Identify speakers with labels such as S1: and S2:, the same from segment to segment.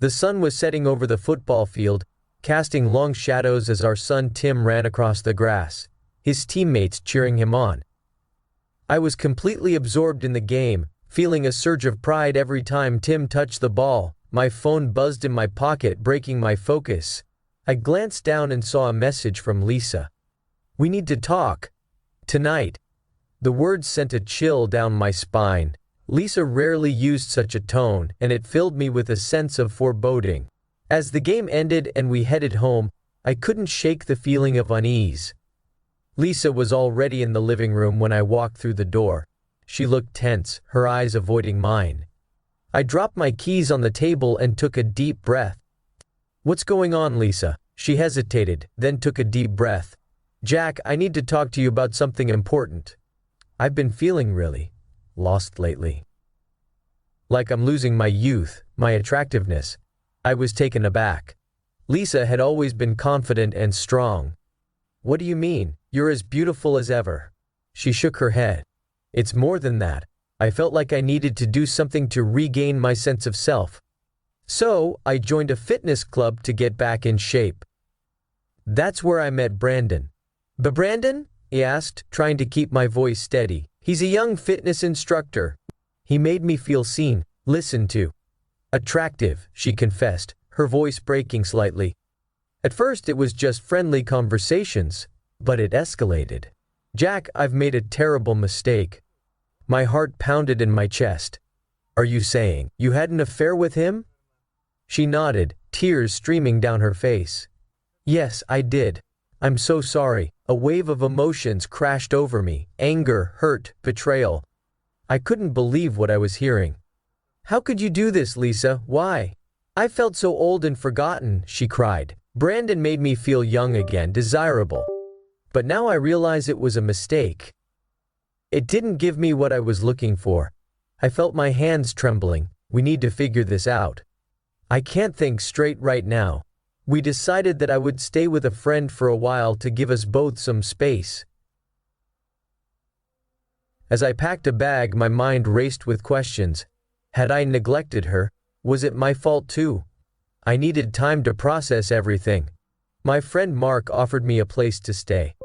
S1: The sun was setting over the football field, casting long shadows as our son Tim ran across the grass, his teammates cheering him on. I was completely absorbed in the game, feeling a surge of pride every time Tim touched the ball. My phone buzzed in my pocket, breaking my focus. I glanced down and saw a message from Lisa. "We need to talk. Tonight." The words sent a chill down my spine. Lisa rarely used such a tone, and it filled me with a sense of foreboding. As the game ended and we headed home, I couldn't shake the feeling of unease. Lisa was already in the living room when I walked through the door. She looked tense, her eyes avoiding mine. I dropped my keys on the table and took a deep breath. "What's going on, Lisa?" She hesitated, then took a deep breath. "Jack, I need to talk to you about something important. I've been feeling really lost lately. Like I'm losing my youth, my attractiveness." I was taken aback. Lisa had always been confident and strong. "What do you mean? You're as beautiful as ever." She shook her head. "It's more than that. I felt like I needed to do something to regain my sense of self. So, I joined a fitness club to get back in shape. That's where I met Brandon." "But Brandon?" he asked, trying to keep my voice steady. "He's a young fitness instructor. He made me feel seen, listened to." "Attractive," she confessed, her voice breaking slightly. "At first it was just friendly conversations, but it escalated. Jack, I've made a terrible mistake." My heart pounded in my chest. "Are you saying you had an affair with him?" She nodded, tears streaming down her face. "Yes, I did. I'm so sorry." A wave of emotions crashed over me: anger, hurt, betrayal. I couldn't believe what I was hearing. "How could you do this, Lisa? Why?" "I felt so old and forgotten," she cried. "Brandon made me feel young again, desirable. But now I realize it was a mistake. It didn't give me what I was looking for." I felt my hands trembling. "We need to figure this out. I can't think straight right now." We decided that I would stay with a friend for a while to give us both some space. As I packed a bag, my mind raced with questions. Had I neglected her? Was it my fault too? I needed time to process everything. My friend Mark offered me a place to stay.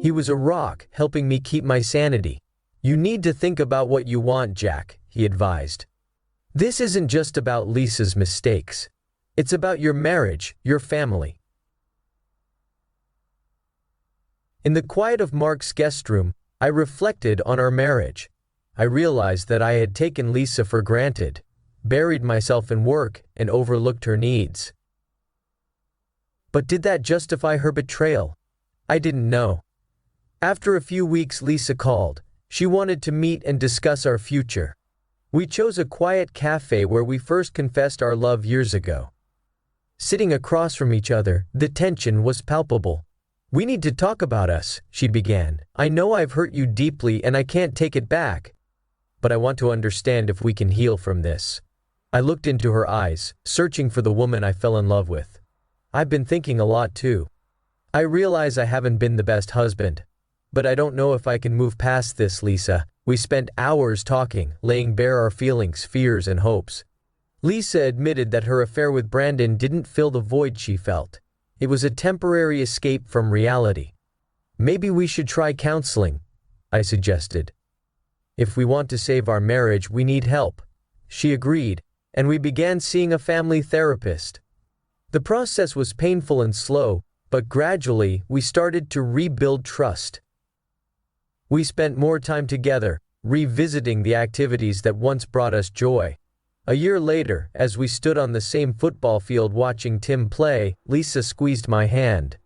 S1: He was a rock, helping me keep my sanity. "You need to think about what you want, Jack," he advised. "This isn't just about Lisa's mistakes. It's about your marriage, your family." In the quiet of Mark's guest room, I reflected on our marriage. I realized that I had taken Lisa for granted, buried myself in work, and overlooked her needs. But did that justify her betrayal? I didn't know. After a few weeks, Lisa called. She wanted to meet and discuss our future. We chose a quiet cafe where we first confessed our love years ago. Sitting across from each other, the tension was palpable. "We need to talk about us," she began. "I know I've hurt you deeply and I can't take it back. But I want to understand if we can heal from this." I looked into her eyes, searching for the woman I fell in love with. "I've been thinking a lot too. I realize I haven't been the best husband. But I don't know if I can move past this, Lisa." We spent hours talking, laying bare our feelings, fears, and hopes. Lisa admitted that her affair with Brandon didn't fill the void she felt. It was a temporary escape from reality. "Maybe we should try counseling," I suggested. "If we want to save our marriage, we need help." She agreed, and we began seeing a family therapist. The process was painful and slow, but gradually we started to rebuild trust. We spent more time together, revisiting the activities that once brought us joy. A year later, as we stood on the same football field watching Tim play, Lisa squeezed my hand.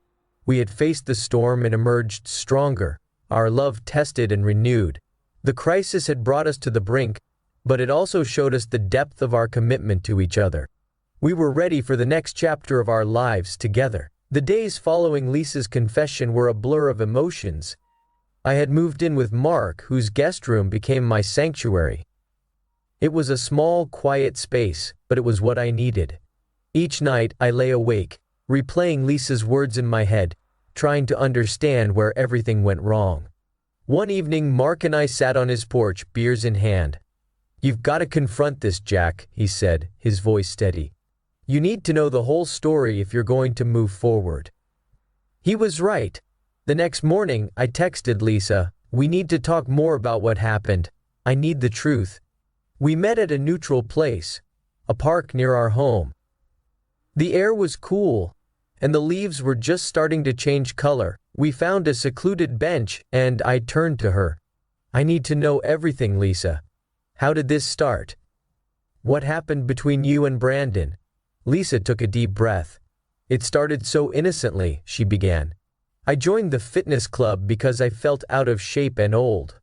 S1: We had faced the storm and emerged stronger, our love tested and renewed. The crisis had brought us to the brink, but it also showed us the depth of our commitment to each other. We were ready for the next chapter of our lives together. The days following Lisa's confession were a blur of emotions. I had moved in with Mark, whose guest room became my sanctuary. It was a small, quiet space, but it was what I needed. Each night, I lay awake, replaying Lisa's words in my head, trying to understand where everything went wrong. One evening, Mark and I sat on his porch, beers in hand. "You've got to confront this, Jack," he said, his voice steady. You need to know the whole story if you're going to move forward." He was right. The next morning, I texted Lisa, "We need to talk more about what happened. I need the truth." We met at a neutral place, a park near our home. The air was cool, and the leaves were just starting to change color. We found a secluded bench, and I turned to her. "I need to know everything, Lisa. How did this start? What happened between you and Brandon?" Lisa took a deep breath. "It started so innocently," she began. "I joined the fitness club because I felt out of shape and old.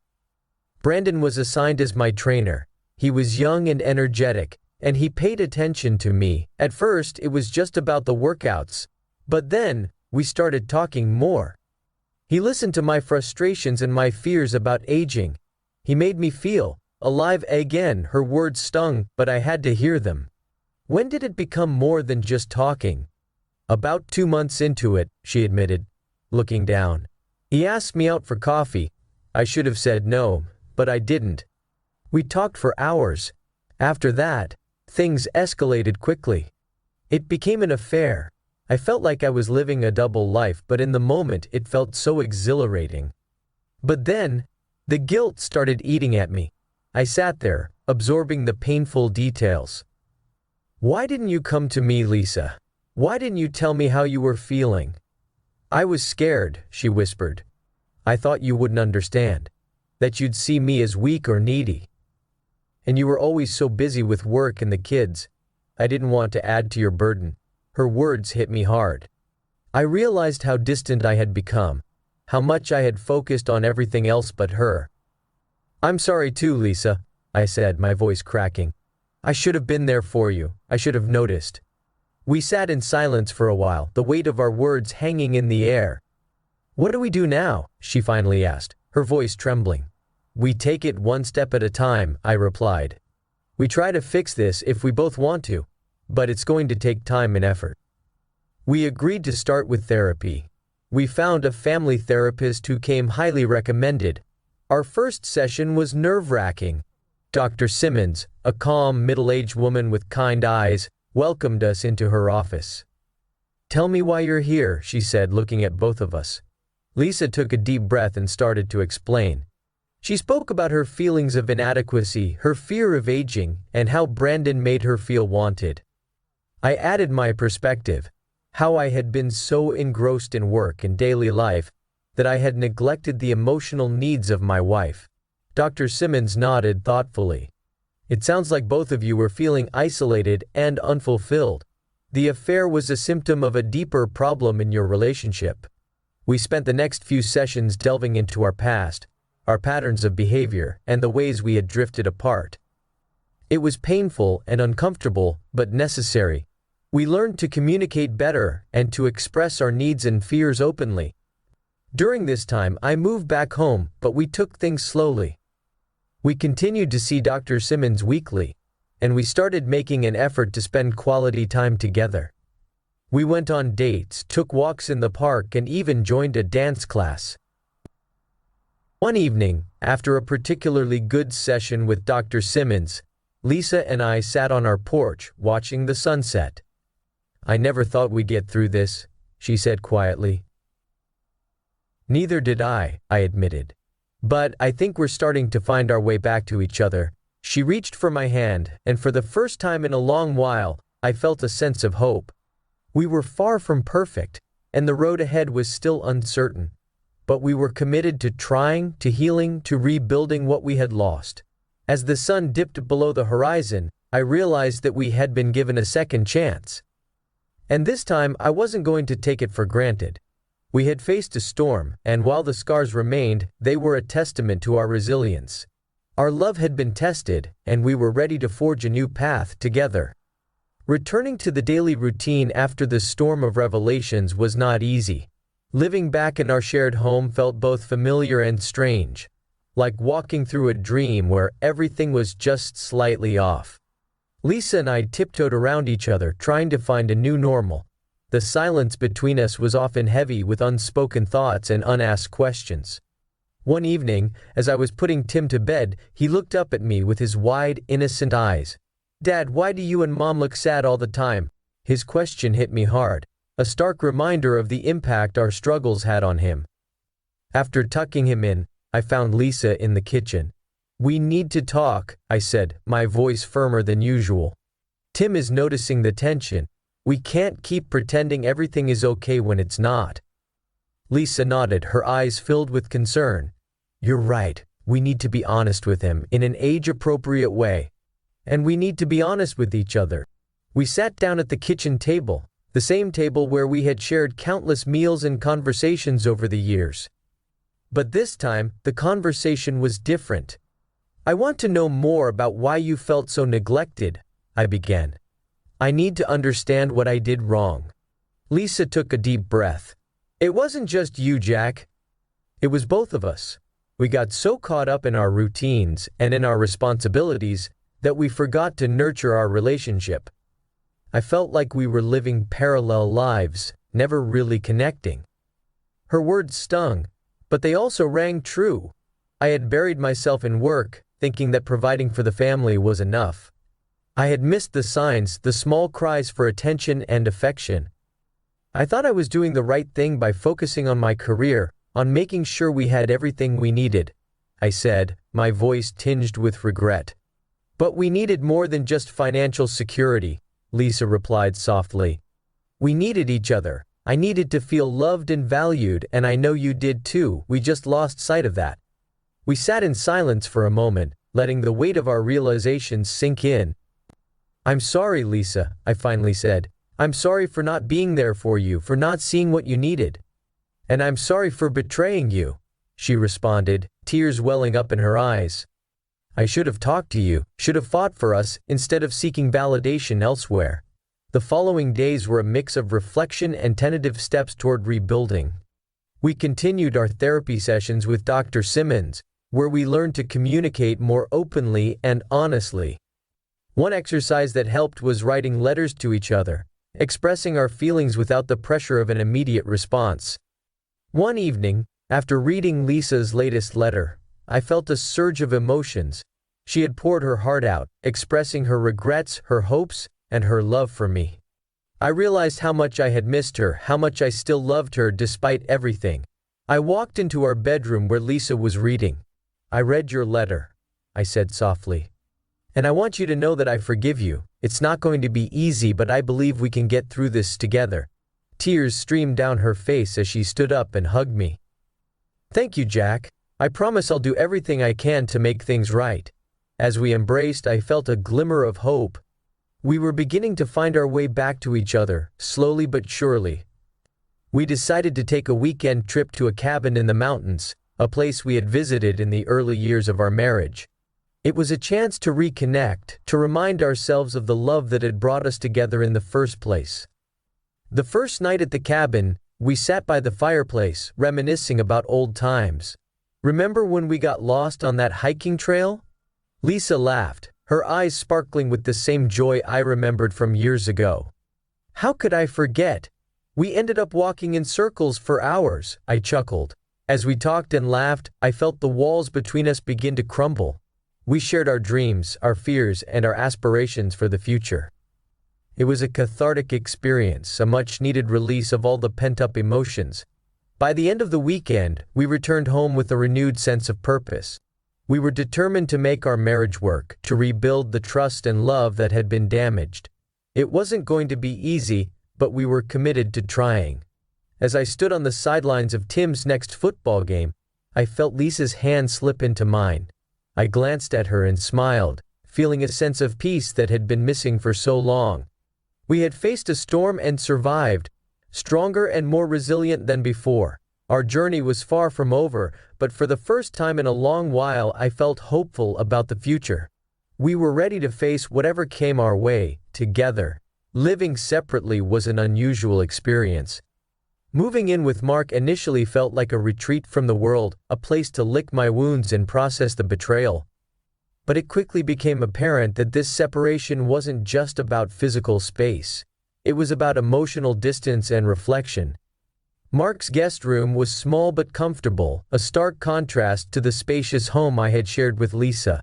S1: Brandon was assigned as my trainer. He was young and energetic, and he paid attention to me. At first, it was just about the workouts, but then we started talking more. He listened to my frustrations and my fears about aging. He made me feel alive again." Her words stung, but I had to hear them. "When did it become more than just talking?" "About 2 months into it," she admitted, looking down. "He asked me out for coffee. I should have said no, but I didn't. We talked for hours. After that, things escalated quickly. It became an affair. I felt like I was living a double life, but in the moment it felt so exhilarating. But then, the guilt started eating at me. I sat there, absorbing the painful details. Why didn't you come to me, Lisa? Why didn't you tell me how you were feeling?" "I was scared," she whispered. "I thought you wouldn't understand. That you'd see me as weak or needy. And you were always so busy with work and the kids. I didn't want to add to your burden." Her words hit me hard. I realized how distant I had become, how much I had focused on everything else but her. "I'm sorry too, Lisa," I said, my voice cracking. "I should have been there for you. I should have noticed." We sat in silence for a while, the weight of our words hanging in the air. "What do we do now?" she finally asked, her voice trembling. "We take it one step at a time," I replied. "We try to fix this if we both want to, but it's going to take time and effort." We agreed to start with therapy. We found a family therapist who came highly recommended. Our first session was nerve-wracking. Dr. Simmons, a calm, middle-aged woman with kind eyes, welcomed us into her office. "Tell me why you're here," she said, looking at both of us. Lisa took a deep breath and started to explain. She spoke about her feelings of inadequacy, her fear of aging, and how Brandon made her feel wanted. I added my perspective, how I had been so engrossed in work and daily life that I had neglected the emotional needs of my wife. Dr. Simmons nodded thoughtfully. "It sounds like both of you were feeling isolated and unfulfilled. The affair was a symptom of a deeper problem in your relationship." We spent the next few sessions delving into our past, our patterns of behavior, and the ways we had drifted apart. It was painful and uncomfortable, but necessary. We learned to communicate better and to express our needs and fears openly. During this time, I moved back home, but we took things slowly. We continued to see Dr. Simmons weekly, and we started making an effort to spend quality time together. We went on dates, took walks in the park, and even joined a dance class. One evening, after a particularly good session with Dr. Simmons, Lisa and I sat on our porch watching the sunset. "I never thought we'd get through this," she said quietly. "Neither did I admitted. "But I think we're starting to find our way back to each other." She reached for my hand, and for the first time in a long while, I felt a sense of hope. We were far from perfect, and the road ahead was still uncertain. But we were committed to trying, to healing, to rebuilding what we had lost. As the sun dipped below the horizon, I realized that we had been given a second chance. And this time, I wasn't going to take it for granted. We had faced a storm, and while the scars remained, they were a testament to our resilience. Our love had been tested, and we were ready to forge a new path together. Returning to the daily routine after the storm of revelations was not easy. Living back in our shared home felt both familiar and strange, like walking through a dream where everything was just slightly off. Lisa and I tiptoed around each other, trying to find a new normal. The silence between us was often heavy with unspoken thoughts and unasked questions. One evening, as I was putting Tim to bed, he looked up at me with his wide, innocent eyes. "Dad, why do you and Mom look sad all the time? His question hit me hard, a stark reminder of the impact our struggles had on him. After tucking him in, I found Lisa in the kitchen. "We need to talk," I said, my voice firmer than usual. "Tim is noticing the tension. We can't keep pretending everything is okay when it's not." Lisa nodded, her eyes filled with concern. "You're right. We need to be honest with him in an age-appropriate way. And we need to be honest with each other." We sat down at the kitchen table, the same table where we had shared countless meals and conversations over the years. But this time, the conversation was different. "I want to know more about why you felt so neglected," I began. "I need to understand what I did wrong." Lisa took a deep breath. "It wasn't just you, Jack. It was both of us. We got so caught up in our routines and in our responsibilities that we forgot to nurture our relationship. I felt like we were living parallel lives, never really connecting." Her words stung, but they also rang true. I had buried myself in work, thinking that providing for the family was enough. I had missed the signs, the small cries for attention and affection. I thought I was doing the right thing by focusing on my career, on making sure we had everything we needed, I said, my voice tinged with regret. "But we needed more than just financial security," Lisa replied softly. "We needed each other. I needed to feel loved and valued, and I know you did too. We just lost sight of that." We sat in silence for a moment, letting the weight of our realizations sink in. "I'm sorry, Lisa," I finally said. "I'm sorry for not being there for you, for not seeing what you needed." "And I'm sorry for betraying you," she responded, tears welling up in her eyes. "I should have talked to you, should have fought for us, instead of seeking validation elsewhere." The following days were a mix of reflection and tentative steps toward rebuilding. We continued our therapy sessions with Dr. Simmons, where we learned to communicate more openly and honestly. One exercise that helped was writing letters to each other, expressing our feelings without the pressure of an immediate response. One evening, after reading Lisa's latest letter, I felt a surge of emotions. She had poured her heart out, expressing her regrets, her hopes, and her love for me. I realized how much I had missed her, how much I still loved her despite everything. I walked into our bedroom where Lisa was reading. "I read your letter," I said softly. "And I want you to know that I forgive you. It's not going to be easy, but I believe we can get through this together." Tears streamed down her face as she stood up and hugged me. "Thank you, Jack. I promise I'll do everything I can to make things right." As we embraced, I felt a glimmer of hope. We were beginning to find our way back to each other, slowly but surely. We decided to take a weekend trip to a cabin in the mountains, a place we had visited in the early years of our marriage. It was a chance to reconnect, to remind ourselves of the love that had brought us together in the first place. The first night at the cabin, we sat by the fireplace, reminiscing about old times. "Remember when we got lost on that hiking trail?" Lisa laughed, her eyes sparkling with the same joy I remembered from years ago. "How could I forget? We ended up walking in circles for hours," I chuckled. As we talked and laughed, I felt the walls between us begin to crumble. We shared our dreams, our fears, and our aspirations for the future. It was a cathartic experience, a much-needed release of all the pent-up emotions. By the end of the weekend, we returned home with a renewed sense of purpose. We were determined to make our marriage work, to rebuild the trust and love that had been damaged. It wasn't going to be easy, but we were committed to trying. As I stood on the sidelines of Tim's next football game, I felt Lisa's hand slip into mine. I glanced at her and smiled, feeling a sense of peace that had been missing for so long. We had faced a storm and survived, stronger and more resilient than before. Our journey was far from over, but for the first time in a long while I felt hopeful about the future. We were ready to face whatever came our way, together. Living separately was an unusual experience. Moving in with Mark initially felt like a retreat from the world, a place to lick my wounds and process the betrayal. But it quickly became apparent that this separation wasn't just about physical space. It was about emotional distance and reflection. Mark's guest room was small but comfortable, a stark contrast to the spacious home I had shared with Lisa.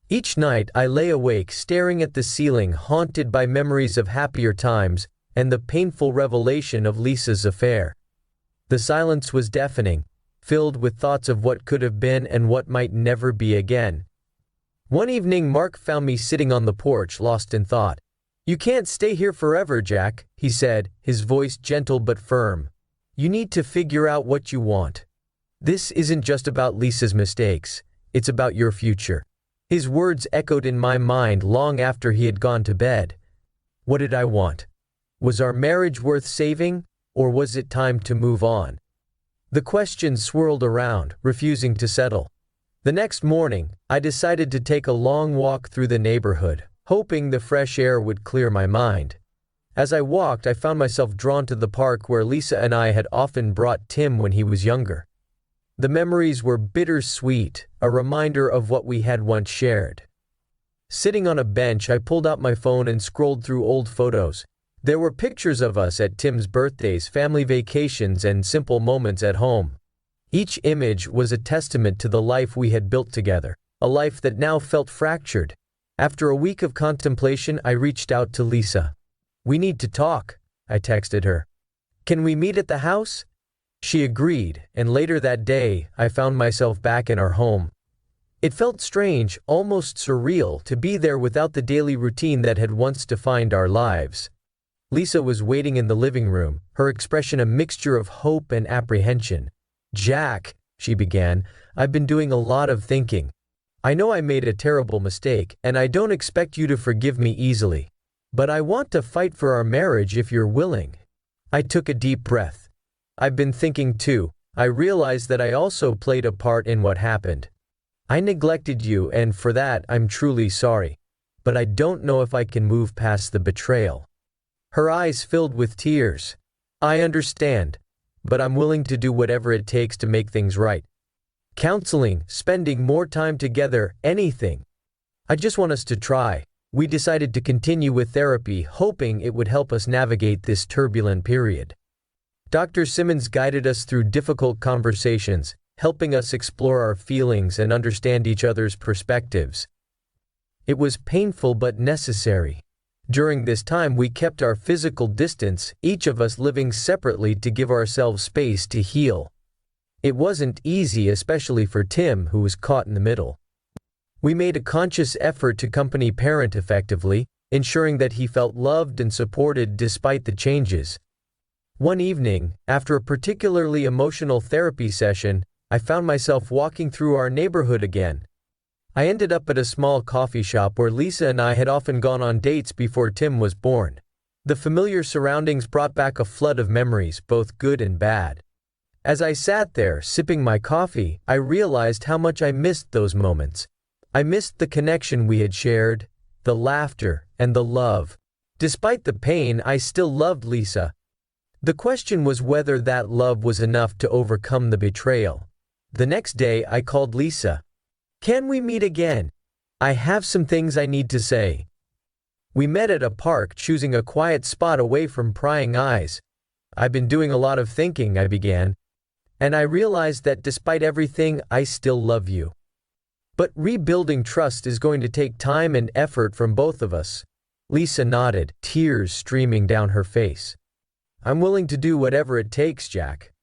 S1: Each night I lay awake staring at the ceiling, haunted by memories of happier times and the painful revelation of Lisa's affair. The silence was deafening, filled with thoughts of what could have been and what might never be again. One evening Mark found me sitting on the porch, lost in thought. "You can't stay here forever, Jack," he said, his voice gentle but firm. "You need to figure out what you want. This isn't just about Lisa's mistakes, it's about your future." His words echoed in my mind long after he had gone to bed. What did I want? Was our marriage worth saving, or was it time to move on? The questions swirled around, refusing to settle. The next morning, I decided to take a long walk through the neighborhood, hoping the fresh air would clear my mind. As I walked, I found myself drawn to the park where Lisa and I had often brought Tim when he was younger. The memories were bittersweet, a reminder of what we had once shared. Sitting on a bench, I pulled out my phone and scrolled through old photos. There were pictures of us at Tim's birthdays, family vacations, and simple moments at home. Each image was a testament to the life we had built together, a life that now felt fractured. After a week of contemplation, I reached out to Lisa. "We need to talk," I texted her. "Can we meet at the house?" She agreed, and later that day, I found myself back in our home. It felt strange, almost surreal, to be there without the daily routine that had once defined our lives. Lisa was waiting in the living room, her expression a mixture of hope and apprehension. "Jack," she began, "I've been doing a lot of thinking. I know I made a terrible mistake, and I don't expect you to forgive me easily. But I want to fight for our marriage if you're willing." I took a deep breath. "I've been thinking too. I realized that I also played a part in what happened. I neglected you, and for that I'm truly sorry. But I don't know if I can move past the betrayal." Her eyes filled with tears. "I understand, but I'm willing to do whatever it takes to make things right. Counseling, spending more time together, anything. I just want us to try." We decided to continue with therapy, hoping it would help us navigate this turbulent period. Dr. Simmons guided us through difficult conversations, helping us explore our feelings and understand each other's perspectives. It was painful but necessary. During this time, we kept our physical distance, each of us living separately to give ourselves space to heal. It wasn't easy, especially for Tim, who was caught in the middle. We made a conscious effort to company parent effectively, ensuring that he felt loved and supported despite the changes. One evening, after a particularly emotional therapy session, I found myself walking through our neighborhood again. I ended up at a small coffee shop where Lisa and I had often gone on dates before Tim was born. The familiar surroundings brought back a flood of memories, both good and bad. As I sat there, sipping my coffee, I realized how much I missed those moments. I missed the connection we had shared, the laughter, and the love. Despite the pain, I still loved Lisa. The question was whether that love was enough to overcome the betrayal. The next day, I called Lisa. "Can we meet again? I have some things I need to say." We met at a park, choosing a quiet spot away from prying eyes. "I've been doing a lot of thinking," I began. "And I realized that despite everything, I still love you. But rebuilding trust is going to take time and effort from both of us." Lisa nodded, tears streaming down her face. "I'm willing to do whatever it takes, Jack.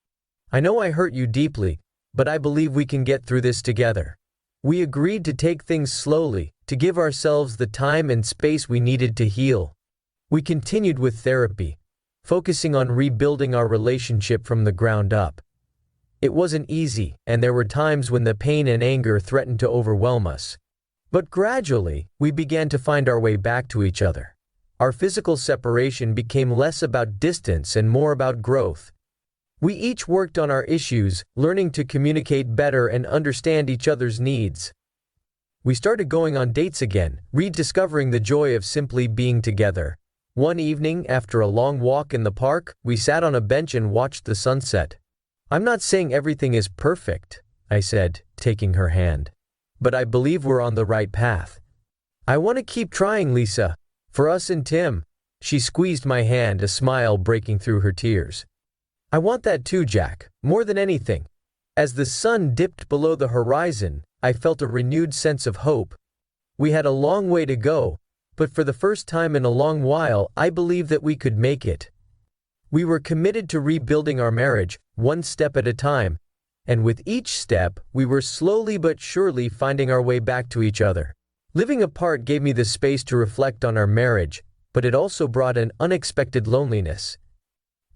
S1: I know I hurt you deeply, but I believe we can get through this together." We agreed to take things slowly, to give ourselves the time and space we needed to heal. We continued with therapy, focusing on rebuilding our relationship from the ground up. It wasn't easy, and there were times when the pain and anger threatened to overwhelm us. But gradually, we began to find our way back to each other. Our physical separation became less about distance and more about growth. We each worked on our issues, learning to communicate better and understand each other's needs. We started going on dates again, rediscovering the joy of simply being together. One evening, after a long walk in the park, we sat on a bench and watched the sunset. "I'm not saying everything is perfect," I said, taking her hand. "But I believe we're on the right path. I want to keep trying, Lisa. For us and Tim." She squeezed my hand, a smile breaking through her tears. "I want that too, Jack, more than anything." As the sun dipped below the horizon, I felt a renewed sense of hope. We had a long way to go, but for the first time in a long while, I believed that we could make it. We were committed to rebuilding our marriage, one step at a time, and with each step, we were slowly but surely finding our way back to each other. Living apart gave me the space to reflect on our marriage, but it also brought an unexpected loneliness.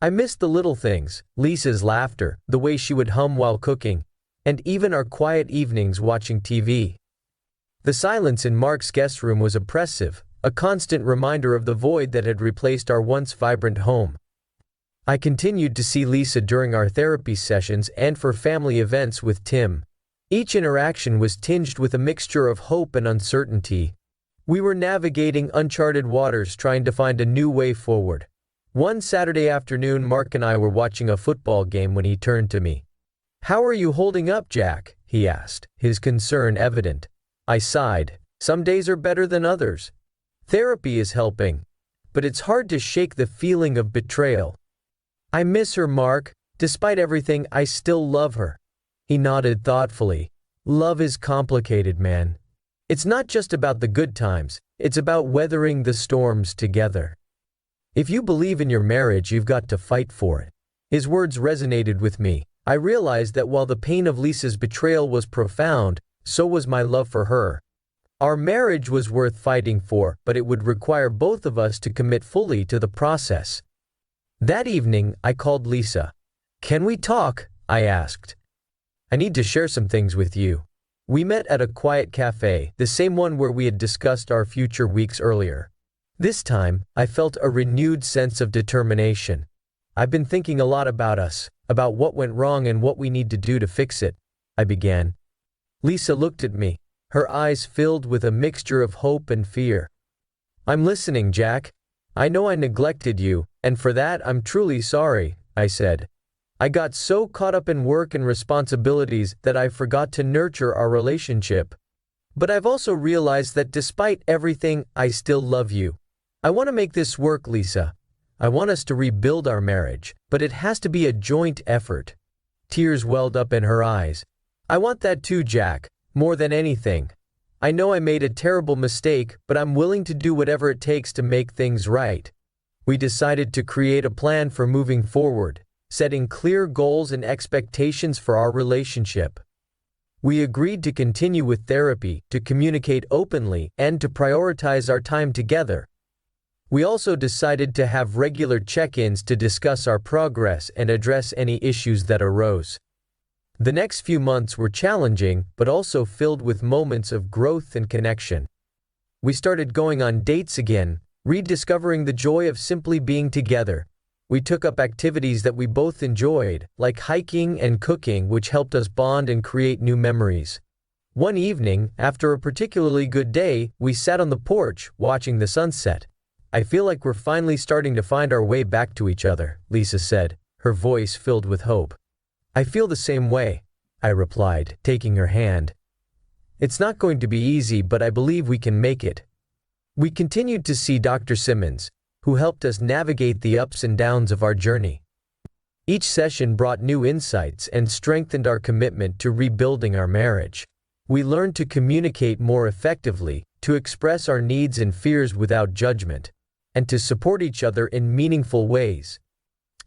S1: I missed the little things, Lisa's laughter, the way she would hum while cooking, and even our quiet evenings watching TV. The silence in Mark's guest room was oppressive, a constant reminder of the void that had replaced our once vibrant home. I continued to see Lisa during our therapy sessions and for family events with Tim. Each interaction was tinged with a mixture of hope and uncertainty. We were navigating uncharted waters, trying to find a new way forward. One Saturday afternoon, Mark and I were watching a football game when he turned to me. "How are you holding up, Jack?" he asked, his concern evident. I sighed. Some days are better than others. Therapy is helping, but it's hard to shake the feeling of betrayal. "I miss her, Mark. Despite everything, I still love her." He nodded thoughtfully. "Love is complicated, man. It's not just about the good times, it's about weathering the storms together. If you believe in your marriage, you've got to fight for it." His words resonated with me. I realized that while the pain of Lisa's betrayal was profound, so was my love for her. Our marriage was worth fighting for, but it would require both of us to commit fully to the process. That evening, I called Lisa. "Can we talk?" I asked. "I need to share some things with you." We met at a quiet cafe, the same one where we had discussed our future weeks earlier. This time, I felt a renewed sense of determination. "I've been thinking a lot about us, about what went wrong and what we need to do to fix it," I began. Lisa looked at me, her eyes filled with a mixture of hope and fear. "I'm listening, Jack. I know I neglected you, and for that I'm truly sorry," I said. "I got so caught up in work and responsibilities that I forgot to nurture our relationship. But I've also realized that despite everything, I still love you. I want to make this work, Lisa. I want us to rebuild our marriage, but it has to be a joint effort." Tears welled up in her eyes. "I want that too, Jack, more than anything. I know I made a terrible mistake, but I'm willing to do whatever it takes to make things right." We decided to create a plan for moving forward, setting clear goals and expectations for our relationship. We agreed to continue with therapy, to communicate openly, and to prioritize our time together. We also decided to have regular check-ins to discuss our progress and address any issues that arose. The next few months were challenging, but also filled with moments of growth and connection. We started going on dates again, rediscovering the joy of simply being together. We took up activities that we both enjoyed, like hiking and cooking, which helped us bond and create new memories. One evening, after a particularly good day, we sat on the porch, watching the sunset. "I feel like we're finally starting to find our way back to each other," Lisa said, her voice filled with hope. "I feel the same way," I replied, taking her hand. "It's not going to be easy, but I believe we can make it." We continued to see Dr. Simmons, who helped us navigate the ups and downs of our journey. Each session brought new insights and strengthened our commitment to rebuilding our marriage. We learned to communicate more effectively, to express our needs and fears without judgment, and to support each other in meaningful ways.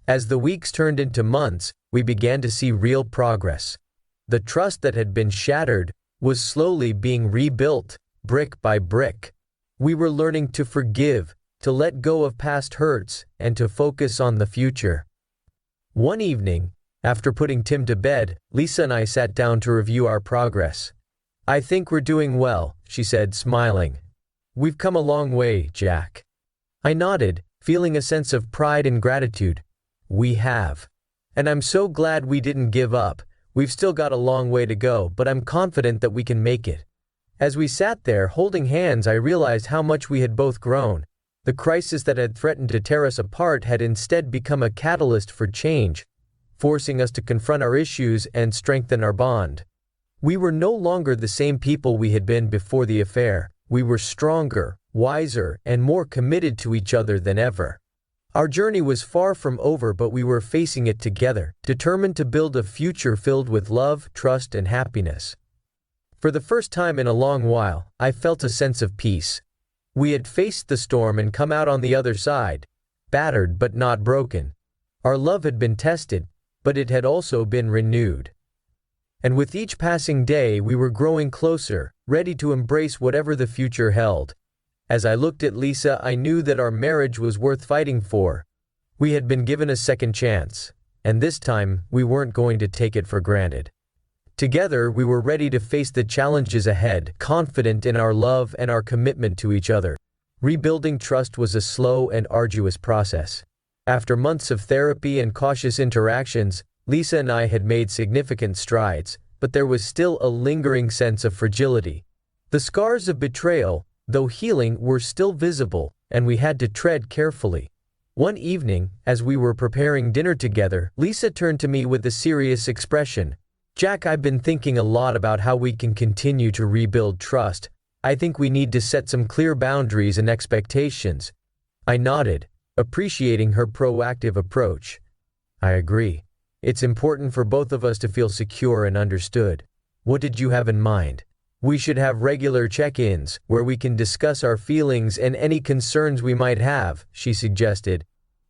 S1: As the weeks turned into months, we began to see real progress. The trust that had been shattered was slowly being rebuilt, brick by brick. We were learning to forgive, to let go of past hurts, and to focus on the future. One evening, after putting Tim to bed, Lisa and I sat down to review our progress. "I think we're doing well," she said, smiling. "We've come a long way, Jack." I nodded, feeling a sense of pride and gratitude. "We have. And I'm so glad we didn't give up. We've still got a long way to go, but I'm confident that we can make it." As we sat there holding hands, I realized how much we had both grown. The crisis that had threatened to tear us apart had instead become a catalyst for change, forcing us to confront our issues and strengthen our bond. We were no longer the same people we had been before the affair. We were stronger, wiser, and more committed to each other than ever. Our journey was far from over, but we were facing it together, determined to build a future filled with love, trust, and happiness. For the first time in a long while, I felt a sense of peace. We had faced the storm and come out on the other side, battered but not broken. Our love had been tested, but it had also been renewed. And with each passing day we were growing closer, ready to embrace whatever the future held. As I looked at Lisa, I knew that our marriage was worth fighting for. We had been given a second chance, and this time we weren't going to take it for granted. Together, we were ready to face the challenges ahead, confident in our love and our commitment to each other. Rebuilding trust was a slow and arduous process. After months of therapy and cautious interactions, Lisa and I had made significant strides, but there was still a lingering sense of fragility. The scars of betrayal, though healing, were still visible, and we had to tread carefully. One evening, as we were preparing dinner together, Lisa turned to me with a serious expression. "Jack, I've been thinking a lot about how we can continue to rebuild trust. I think we need to set some clear boundaries and expectations." I nodded, appreciating her proactive approach. "I agree. It's important for both of us to feel secure and understood. What did you have in mind?" "We should have regular check-ins, where we can discuss our feelings and any concerns we might have," she suggested.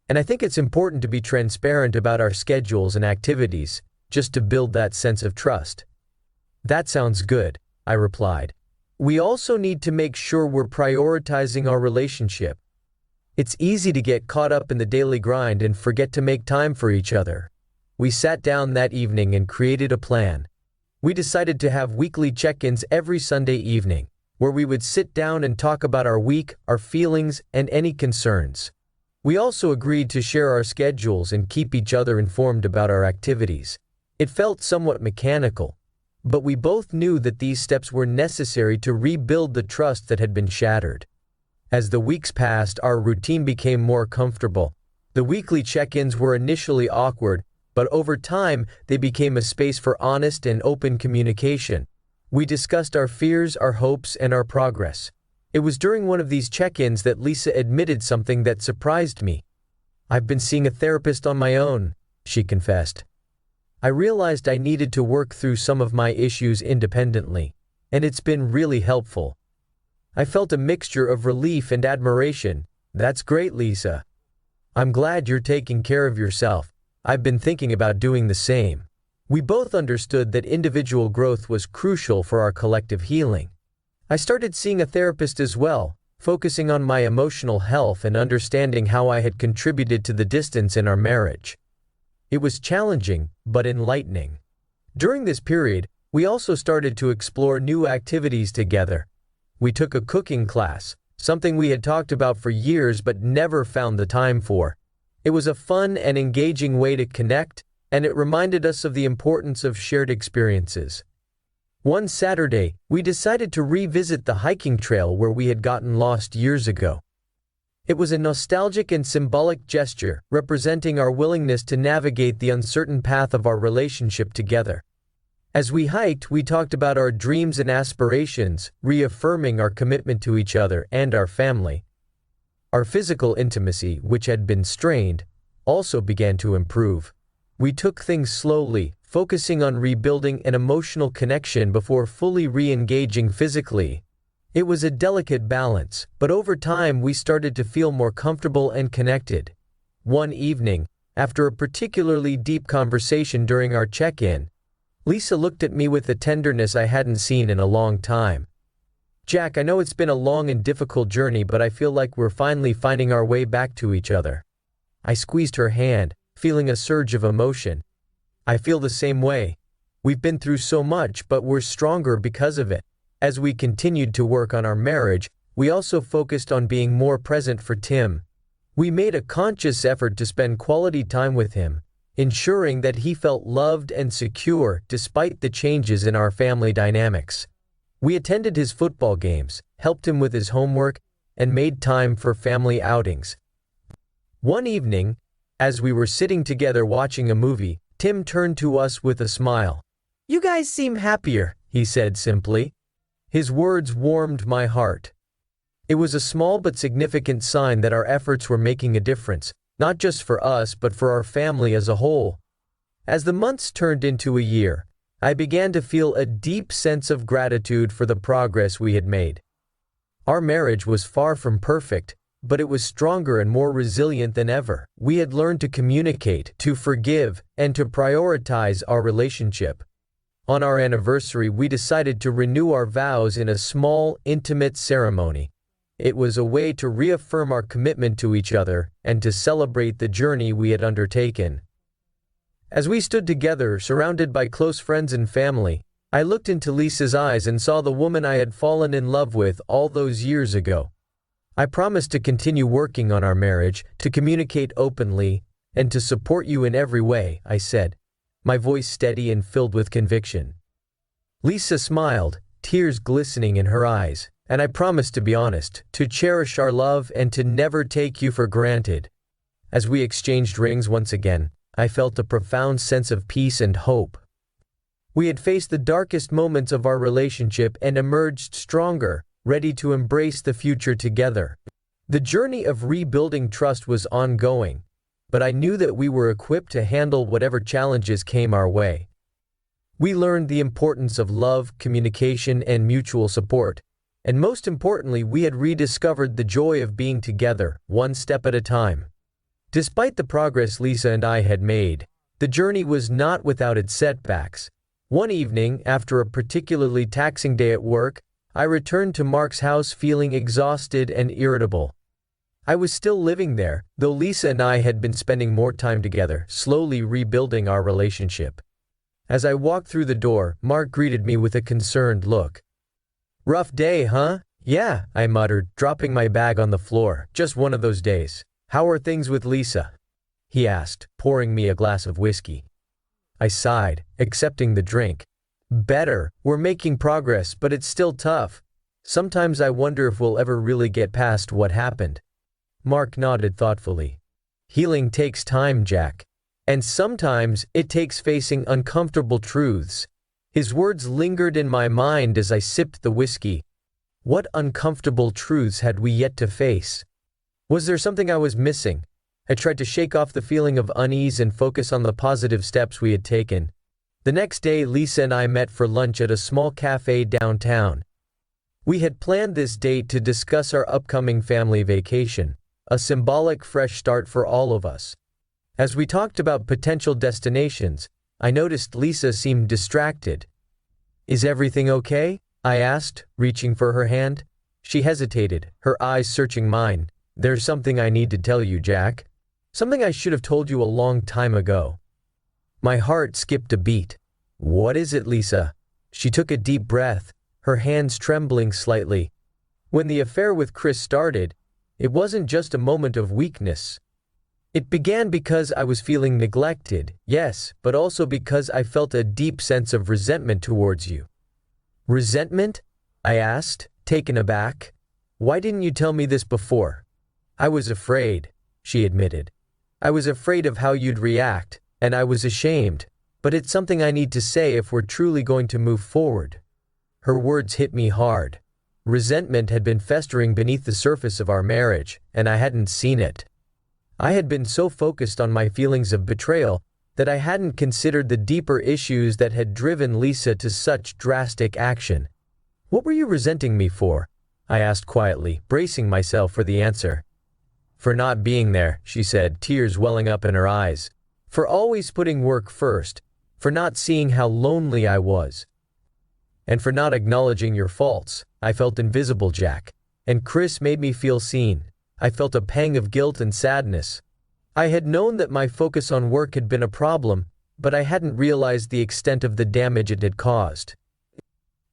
S1: "And I think it's important to be transparent about our schedules and activities, just to build that sense of trust." "That sounds good," I replied. "We also need to make sure we're prioritizing our relationship. It's easy to get caught up in the daily grind and forget to make time for each other." We sat down that evening and created a plan. We decided to have weekly check-ins every Sunday evening, where we would sit down and talk about our week, our feelings, and any concerns. We also agreed to share our schedules and keep each other informed about our activities. It felt somewhat mechanical, but we both knew that these steps were necessary to rebuild the trust that had been shattered. As the weeks passed, our routine became more comfortable. The weekly check-ins were initially awkward, but over time, they became a space for honest and open communication. We discussed our fears, our hopes, and our progress. It was during one of these check-ins that Lisa admitted something that surprised me. "I've been seeing a therapist on my own," she confessed. "I realized I needed to work through some of my issues independently, and it's been really helpful." I felt a mixture of relief and admiration. "That's great, Lisa. I'm glad you're taking care of yourself. I've been thinking about doing the same." We both understood that individual growth was crucial for our collective healing. I started seeing a therapist as well, focusing on my emotional health and understanding how I had contributed to the distance in our marriage. It was challenging, but enlightening. During this period, we also started to explore new activities together. We took a cooking class, something we had talked about for years but never found the time for. It was a fun and engaging way to connect, and it reminded us of the importance of shared experiences. One Saturday, we decided to revisit the hiking trail where we had gotten lost years ago. It was a nostalgic and symbolic gesture, representing our willingness to navigate the uncertain path of our relationship together. As we hiked, we talked about our dreams and aspirations, reaffirming our commitment to each other and our family. Our physical intimacy, which had been strained, also began to improve. We took things slowly, focusing on rebuilding an emotional connection before fully re-engaging physically. It was a delicate balance, but over time we started to feel more comfortable and connected. One evening, after a particularly deep conversation during our check-in, Lisa looked at me with a tenderness I hadn't seen in a long time. "Jack, I know it's been a long and difficult journey, but I feel like we're finally finding our way back to each other." I squeezed her hand, feeling a surge of emotion. "I feel the same way. We've been through so much, but we're stronger because of it." As we continued to work on our marriage, we also focused on being more present for Tim. We made a conscious effort to spend quality time with him, ensuring that he felt loved and secure despite the changes in our family dynamics. We attended his football games, helped him with his homework, and made time for family outings. One evening, as we were sitting together watching a movie, Tim turned to us with a smile. "You guys seem happier," he said simply. His words warmed my heart. It was a small but significant sign that our efforts were making a difference, not just for us but for our family as a whole. As the months turned into a year, I began to feel a deep sense of gratitude for the progress we had made. Our marriage was far from perfect, but it was stronger and more resilient than ever. We had learned to communicate, to forgive, and to prioritize our relationship. On our anniversary, we decided to renew our vows in a small, intimate ceremony. It was a way to reaffirm our commitment to each other and to celebrate the journey we had undertaken. As we stood together, surrounded by close friends and family, I looked into Lisa's eyes and saw the woman I had fallen in love with all those years ago. I promised to continue working on our marriage, to communicate openly, and to support you in every way, I said, my voice steady and filled with conviction. Lisa smiled, tears glistening in her eyes, and I promised to be honest, to cherish our love and to never take you for granted. As we exchanged rings once again, I felt a profound sense of peace and hope. We had faced the darkest moments of our relationship and emerged stronger, ready to embrace the future together. The journey of rebuilding trust was ongoing, but I knew that we were equipped to handle whatever challenges came our way. We learned the importance of love, communication, and mutual support, and most importantly, we had rediscovered the joy of being together, one step at a time. Despite the progress Lisa and I had made, the journey was not without its setbacks. One evening, after a particularly taxing day at work, I returned to Mark's house feeling exhausted and irritable. I was still living there, though Lisa and I had been spending more time together, slowly rebuilding our relationship. As I walked through the door, Mark greeted me with a concerned look. "Rough day, huh?" "Yeah," I muttered, dropping my bag on the floor. "Just one of those days." "How are things with Lisa?" he asked, pouring me a glass of whiskey. I sighed, accepting the drink. "Better. We're making progress, but it's still tough. Sometimes I wonder if we'll ever really get past what happened." Mark nodded thoughtfully. "Healing takes time, Jack. And sometimes it takes facing uncomfortable truths." His words lingered in my mind as I sipped the whiskey. What uncomfortable truths had we yet to face? Was there something I was missing? I tried to shake off the feeling of unease and focus on the positive steps we had taken. The next day, Lisa and I met for lunch at a small cafe downtown. We had planned this date to discuss our upcoming family vacation, a symbolic fresh start for all of us. As we talked about potential destinations, I noticed Lisa seemed distracted. "Is everything okay?" I asked, reaching for her hand. She hesitated, her eyes searching mine. "There's something I need to tell you, Jack. Something I should have told you a long time ago." My heart skipped a beat. "What is it, Lisa?" She took a deep breath, her hands trembling slightly. When the affair with Chris started, it wasn't just a moment of weakness. It began because I was feeling neglected, yes, but also because I felt a deep sense of resentment towards you. "Resentment?" I asked, taken aback. "Why didn't you tell me this before?" "I was afraid," she admitted. "I was afraid of how you'd react, and I was ashamed, but it's something I need to say if we're truly going to move forward." Her words hit me hard. Resentment had been festering beneath the surface of our marriage, and I hadn't seen it. I had been so focused on my feelings of betrayal that I hadn't considered the deeper issues that had driven Lisa to such drastic action. "What were you resenting me for?" I asked quietly, bracing myself for the answer. "For not being there," she said, tears welling up in her eyes. "For always putting work first. For not seeing how lonely I was. And for not acknowledging your faults. I felt invisible, Jack. And Chris made me feel seen. I felt a pang of guilt and sadness. I had known that my focus on work had been a problem, but I hadn't realized the extent of the damage it had caused."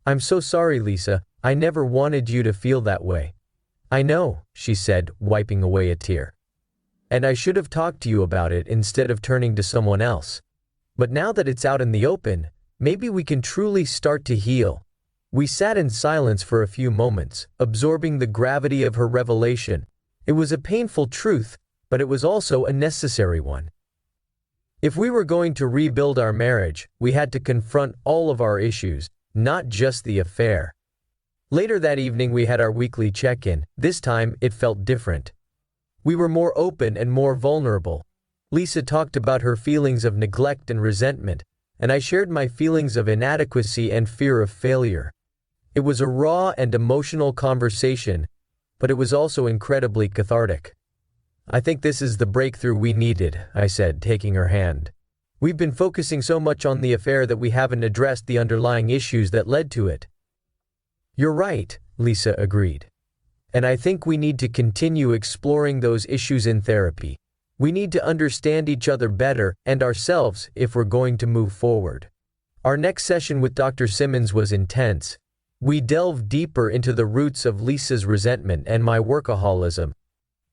S1: "I'm so sorry, Lisa. I never wanted you to feel that way." "I know," she said, wiping away a tear. "And I should have talked to you about it instead of turning to someone else. But now that it's out in the open, maybe we can truly start to heal." We sat in silence for a few moments, absorbing the gravity of her revelation. It was a painful truth, but it was also a necessary one. If we were going to rebuild our marriage, we had to confront all of our issues, not just the affair. Later that evening we had our weekly check-in. This time it felt different. We were more open and more vulnerable. Lisa talked about her feelings of neglect and resentment, and I shared my feelings of inadequacy and fear of failure. It was a raw and emotional conversation, but it was also incredibly cathartic. "I think this is the breakthrough we needed," I said, taking her hand. "We've been focusing so much on the affair that we haven't addressed the underlying issues that led to it." "You're right," Lisa agreed. "And I think we need to continue exploring those issues in therapy. We need to understand each other better and ourselves if we're going to move forward." Our next session with Dr. Simmons was intense. We delved deeper into the roots of Lisa's resentment and my workaholism.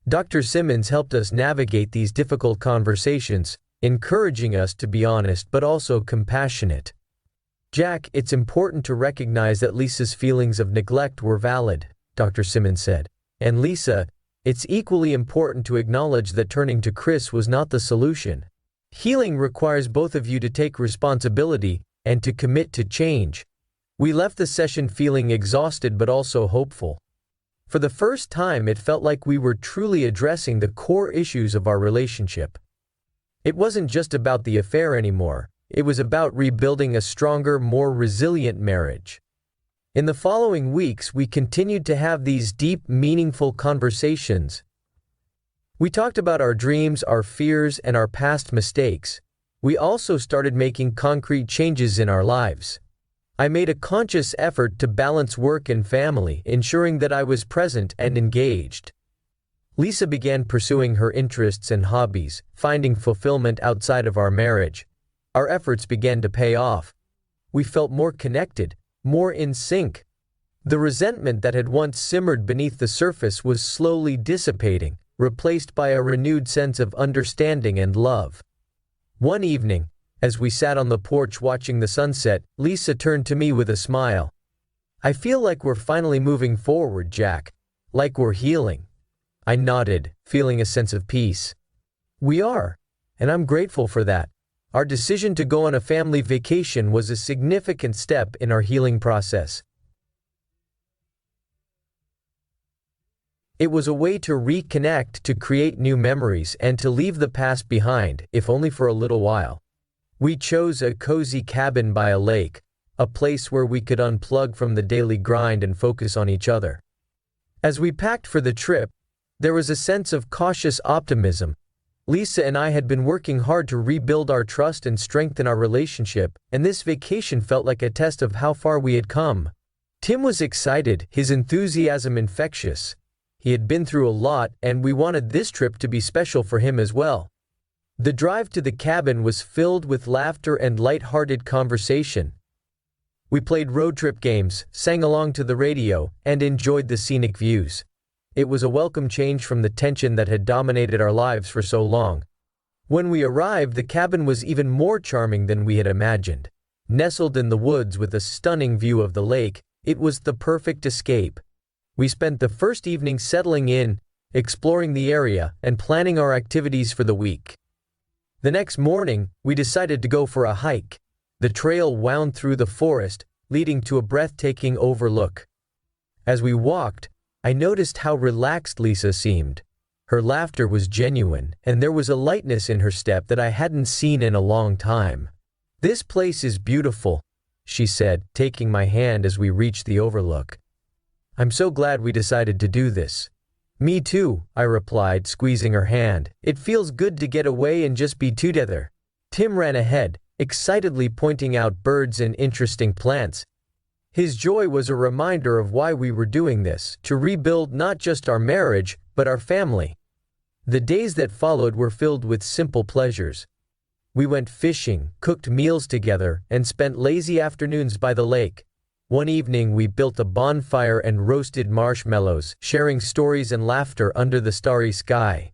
S1: Dr. Simmons helped us navigate these difficult conversations, encouraging us to be honest but also compassionate. "Jack, it's important to recognize that Lisa's feelings of neglect were valid," Dr. Simmons said. "And Lisa, it's equally important to acknowledge that turning to Chris was not the solution. Healing requires both of you to take responsibility and to commit to change." We left the session feeling exhausted but also hopeful. For the first time, it felt like we were truly addressing the core issues of our relationship. It wasn't just about the affair anymore, it was about rebuilding a stronger, more resilient marriage. In the following weeks, we continued to have these deep, meaningful conversations. We talked about our dreams, our fears, and our past mistakes. We also started making concrete changes in our lives. I made a conscious effort to balance work and family, ensuring that I was present and engaged. Lisa began pursuing her interests and hobbies, finding fulfillment outside of our marriage. Our efforts began to pay off. We felt more connected, more in sync. The resentment that had once simmered beneath the surface was slowly dissipating, replaced by a renewed sense of understanding and love. One evening, as we sat on the porch watching the sunset, Lisa turned to me with a smile. "I feel like we're finally moving forward, Jack. Like we're healing." I nodded, feeling a sense of peace. "We are, and I'm grateful for that. Our decision to go on a family vacation was a significant step in our healing process. It was a way to reconnect, to create new memories, and to leave the past behind, if only for a little while. We chose a cozy cabin by a lake, a place where we could unplug from the daily grind and focus on each other. As we packed for the trip, there was a sense of cautious optimism. Lisa and I had been working hard to rebuild our trust and strengthen our relationship, and this vacation felt like a test of how far we had come. Tim was excited, his enthusiasm infectious. He had been through a lot, and we wanted this trip to be special for him as well. The drive to the cabin was filled with laughter and light-hearted conversation. We played road trip games, sang along to the radio, and enjoyed the scenic views. It was a welcome change from the tension that had dominated our lives for so long. When we arrived, the cabin was even more charming than we had imagined. Nestled in the woods with a stunning view of the lake, it was the perfect escape. We spent the first evening settling in, exploring the area, and planning our activities for the week. The next morning, we decided to go for a hike. The trail wound through the forest, leading to a breathtaking overlook. As we walked, I noticed how relaxed Lisa seemed. Her laughter was genuine, and there was a lightness in her step that I hadn't seen in a long time. "This place is beautiful," she said, taking my hand as we reached the overlook. "I'm so glad we decided to do this." "Me too," I replied, squeezing her hand. "It feels good to get away and just be together." Tim ran ahead, excitedly pointing out birds and interesting plants. His joy was a reminder of why we were doing this, to rebuild not just our marriage, but our family. The days that followed were filled with simple pleasures. We went fishing, cooked meals together, and spent lazy afternoons by the lake. One evening we built a bonfire and roasted marshmallows, sharing stories and laughter under the starry sky.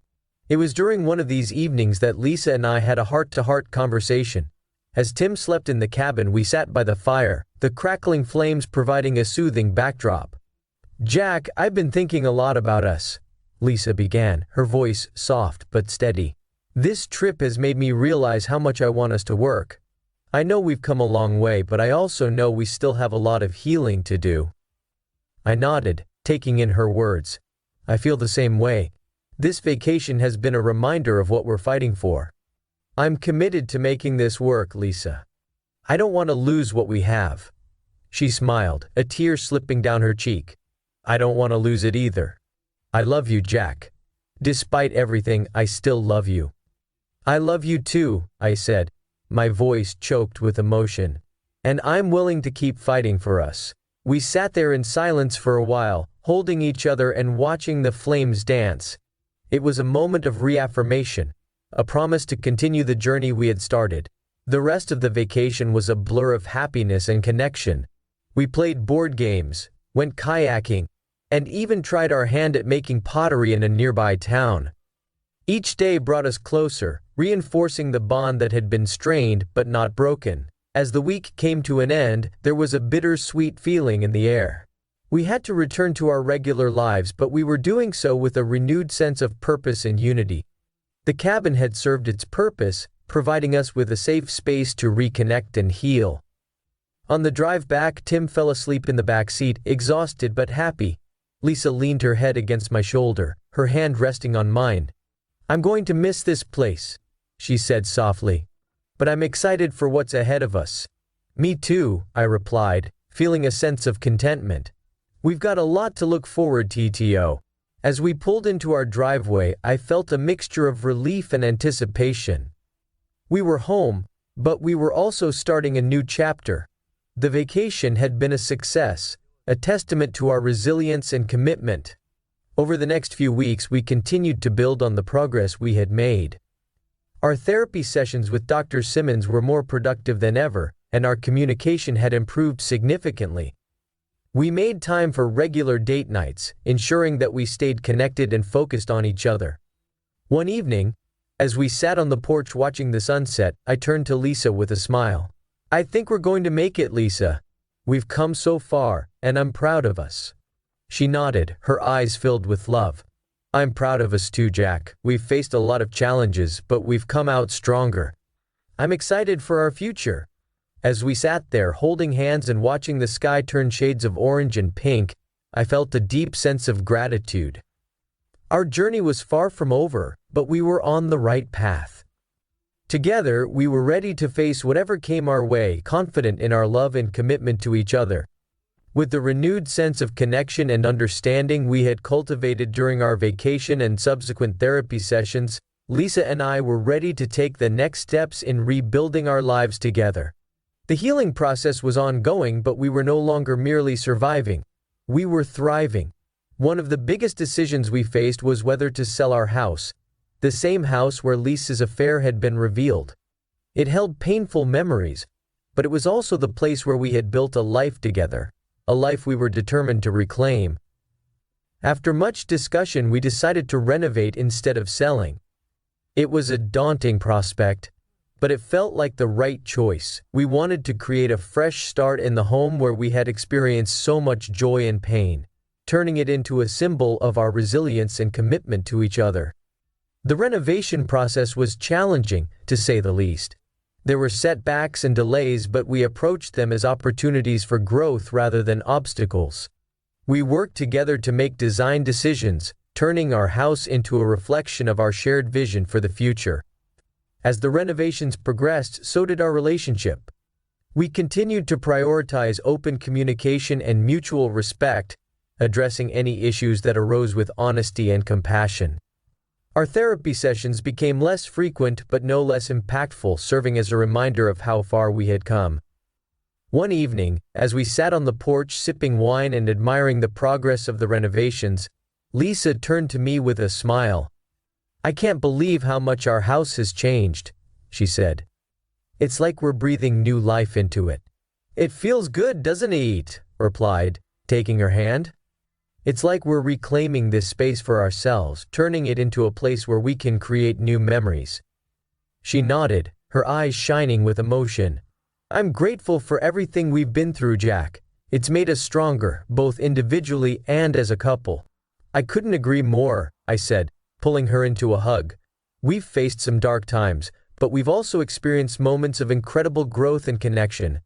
S1: It was during one of these evenings that Lisa and I had a heart-to-heart conversation. As Tim slept in the cabin, we sat by the fire, the crackling flames providing a soothing backdrop. "Jack, I've been thinking a lot about us," Lisa began, her voice soft but steady. "This trip has made me realize how much I want us to work. I know we've come a long way, but I also know we still have a lot of healing to do." I nodded, taking in her words. "I feel the same way. This vacation has been a reminder of what we're fighting for." "I'm committed to making this work, Lisa." I don't want to lose what we have." She smiled, a tear slipping down her cheek. "I don't want to lose it either. I love you, Jack. Despite everything, I still love you." "I love you too," I said, my voice choked with emotion. "And I'm willing to keep fighting for us." We sat there in silence for a while, holding each other and watching the flames dance. It was a moment of reaffirmation, a promise to continue the journey we had started. The rest of the vacation was a blur of happiness and connection. We played board games, went kayaking, and even tried our hand at making pottery in a nearby town. Each day brought us closer, reinforcing the bond that had been strained but not broken. As the week came to an end, there was a bittersweet feeling in the air. We had to return to our regular lives, but we were doing so with a renewed sense of purpose and unity. The cabin had served its purpose, providing us with a safe space to reconnect and heal. On the drive back, Tim fell asleep in the back seat, exhausted but happy. Lisa leaned her head against my shoulder, her hand resting on mine. "I'm going to miss this place," she said softly. "But I'm excited for what's ahead of us." "Me too," I replied, feeling a sense of contentment. "We've got a lot to look forward to." As we pulled into our driveway, I felt a mixture of relief and anticipation. We were home, but we were also starting a new chapter. The vacation had been a success, a testament to our resilience and commitment. Over the next few weeks, we continued to build on the progress we had made. Our therapy sessions with Dr. Simmons were more productive than ever, and our communication had improved significantly. We made time for regular date nights, ensuring that we stayed connected and focused on each other. One evening, as we sat on the porch watching the sunset, I turned to Lisa with a smile. "I think we're going to make it, Lisa. We've come so far, and I'm proud of us." She nodded, her eyes filled with love. "I'm proud of us too, Jack. We've faced a lot of challenges, but we've come out stronger. I'm excited for our future." As we sat there holding hands and watching the sky turn shades of orange and pink, I felt a deep sense of gratitude. Our journey was far from over, but we were on the right path. Together, we were ready to face whatever came our way, confident in our love and commitment to each other. With the renewed sense of connection and understanding we had cultivated during our vacation and subsequent therapy sessions, Lisa and I were ready to take the next steps in rebuilding our lives together. The healing process was ongoing, but we were no longer merely surviving. We were thriving. One of the biggest decisions we faced was whether to sell our house, the same house where Lisa's affair had been revealed. It held painful memories, but it was also the place where we had built a life together, a life we were determined to reclaim. After much discussion, we decided to renovate instead of selling. It was a daunting prospect, but it felt like the right choice. We wanted to create a fresh start in the home where we had experienced so much joy and pain, turning it into a symbol of our resilience and commitment to each other. The renovation process was challenging, to say the least. There were setbacks and delays, but we approached them as opportunities for growth rather than obstacles. We worked together to make design decisions, turning our house into a reflection of our shared vision for the future. As the renovations progressed, so did our relationship. We continued to prioritize open communication and mutual respect, addressing any issues that arose with honesty and compassion. Our therapy sessions became less frequent but no less impactful, serving as a reminder of how far we had come. One evening, as we sat on the porch sipping wine and admiring the progress of the renovations, Lisa turned to me with a smile. "I can't believe how much our house has changed," she said. "It's like we're breathing new life into it." "It feels good, doesn't it?" replied, taking her hand. "It's like we're reclaiming this space for ourselves, turning it into a place where we can create new memories." She nodded, her eyes shining with emotion. "I'm grateful for everything we've been through, Jack. It's made us stronger, both individually and as a couple." "I couldn't agree more," I said, pulling her into a hug. "We've faced some dark times, but we've also experienced moments of incredible growth and connection.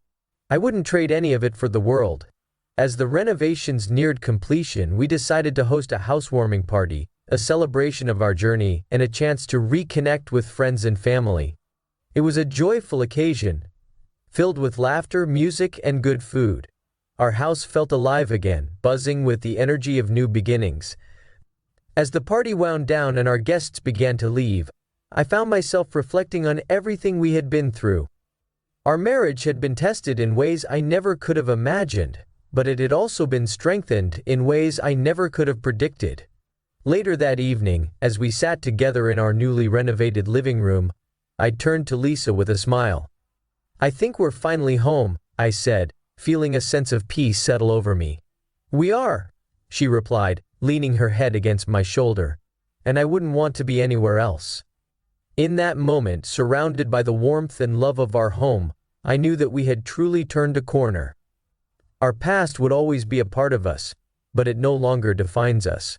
S1: I wouldn't trade any of it for the world." As the renovations neared completion, we decided to host a housewarming party, a celebration of our journey, and a chance to reconnect with friends and family. It was a joyful occasion, filled with laughter, music, and good food. Our house felt alive again, buzzing with the energy of new beginnings. As the party wound down and our guests began to leave, I found myself reflecting on everything we had been through. Our marriage had been tested in ways I never could have imagined, but it had also been strengthened in ways I never could have predicted. Later that evening, as we sat together in our newly renovated living room, I turned to Lisa with a smile. "I think we're finally home," I said, feeling a sense of peace settle over me. "We are," she replied, leaning her head against my shoulder, "and I wouldn't want to be anywhere else." In that moment, surrounded by the warmth and love of our home, I knew that we had truly turned a corner. Our past would always be a part of us, but it no longer defines us.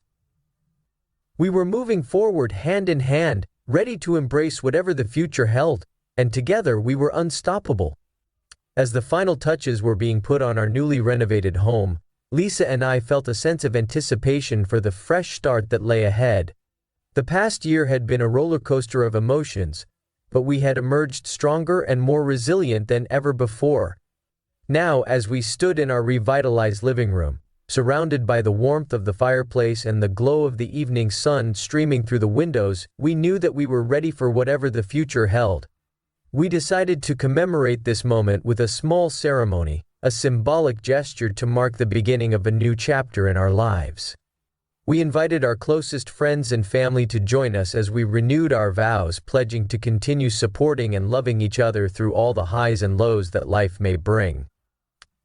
S1: We were moving forward hand in hand, ready to embrace whatever the future held, and together we were unstoppable. As the final touches were being put on our newly renovated home, Lisa and I felt a sense of anticipation for the fresh start that lay ahead. The past year had been a roller coaster of emotions, but we had emerged stronger and more resilient than ever before. Now, as we stood in our revitalized living room, surrounded by the warmth of the fireplace and the glow of the evening sun streaming through the windows, we knew that we were ready for whatever the future held. We decided to commemorate this moment with a small ceremony, a symbolic gesture to mark the beginning of a new chapter in our lives. We invited our closest friends and family to join us as we renewed our vows, pledging to continue supporting and loving each other through all the highs and lows that life may bring.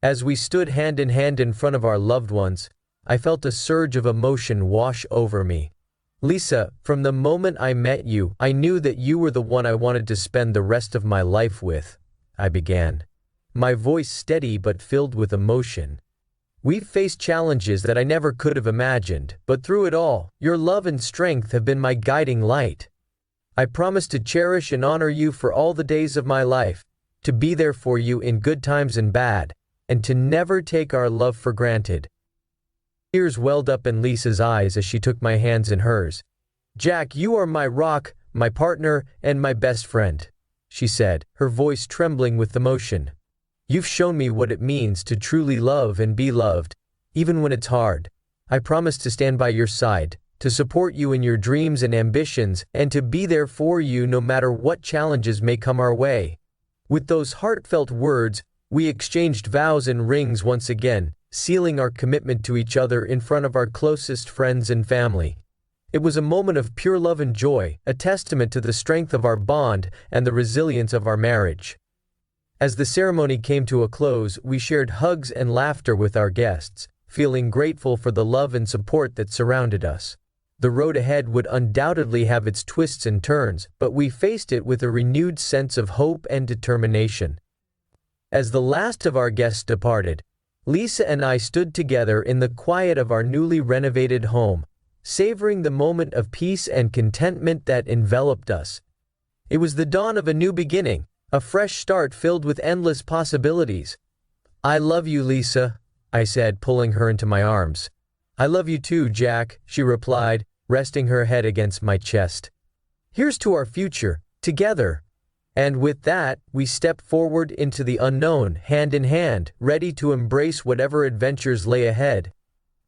S1: As we stood hand in front of our loved ones, I felt a surge of emotion wash over me. "Lisa, from the moment I met you, I knew that you were the one I wanted to spend the rest of my life with," I began, my voice steady but filled with emotion. "We've faced challenges that I never could have imagined, but through it all, your love and strength have been my guiding light. I promise to cherish and honor you for all the days of my life, to be there for you in good times and bad, and to never take our love for granted." Tears welled up in Lisa's eyes as she took my hands in hers. "Jack, you are my rock, my partner, and my best friend," she said, her voice trembling with emotion. "You've shown me what it means to truly love and be loved, even when it's hard. I promise to stand by your side, to support you in your dreams and ambitions, and to be there for you no matter what challenges may come our way." With those heartfelt words, we exchanged vows and rings once again, sealing our commitment to each other in front of our closest friends and family. It was a moment of pure love and joy, a testament to the strength of our bond and the resilience of our marriage. As the ceremony came to a close, we shared hugs and laughter with our guests, feeling grateful for the love and support that surrounded us. The road ahead would undoubtedly have its twists and turns, but we faced it with a renewed sense of hope and determination. As the last of our guests departed, Lisa and I stood together in the quiet of our newly renovated home, savoring the moment of peace and contentment that enveloped us. It was the dawn of a new beginning, a fresh start filled with endless possibilities. "I love you, Lisa," I said, pulling her into my arms. "I love you too, Jack," she replied, resting her head against my chest. "Here's to our future, together." And with that, we stepped forward into the unknown, hand in hand, ready to embrace whatever adventures lay ahead.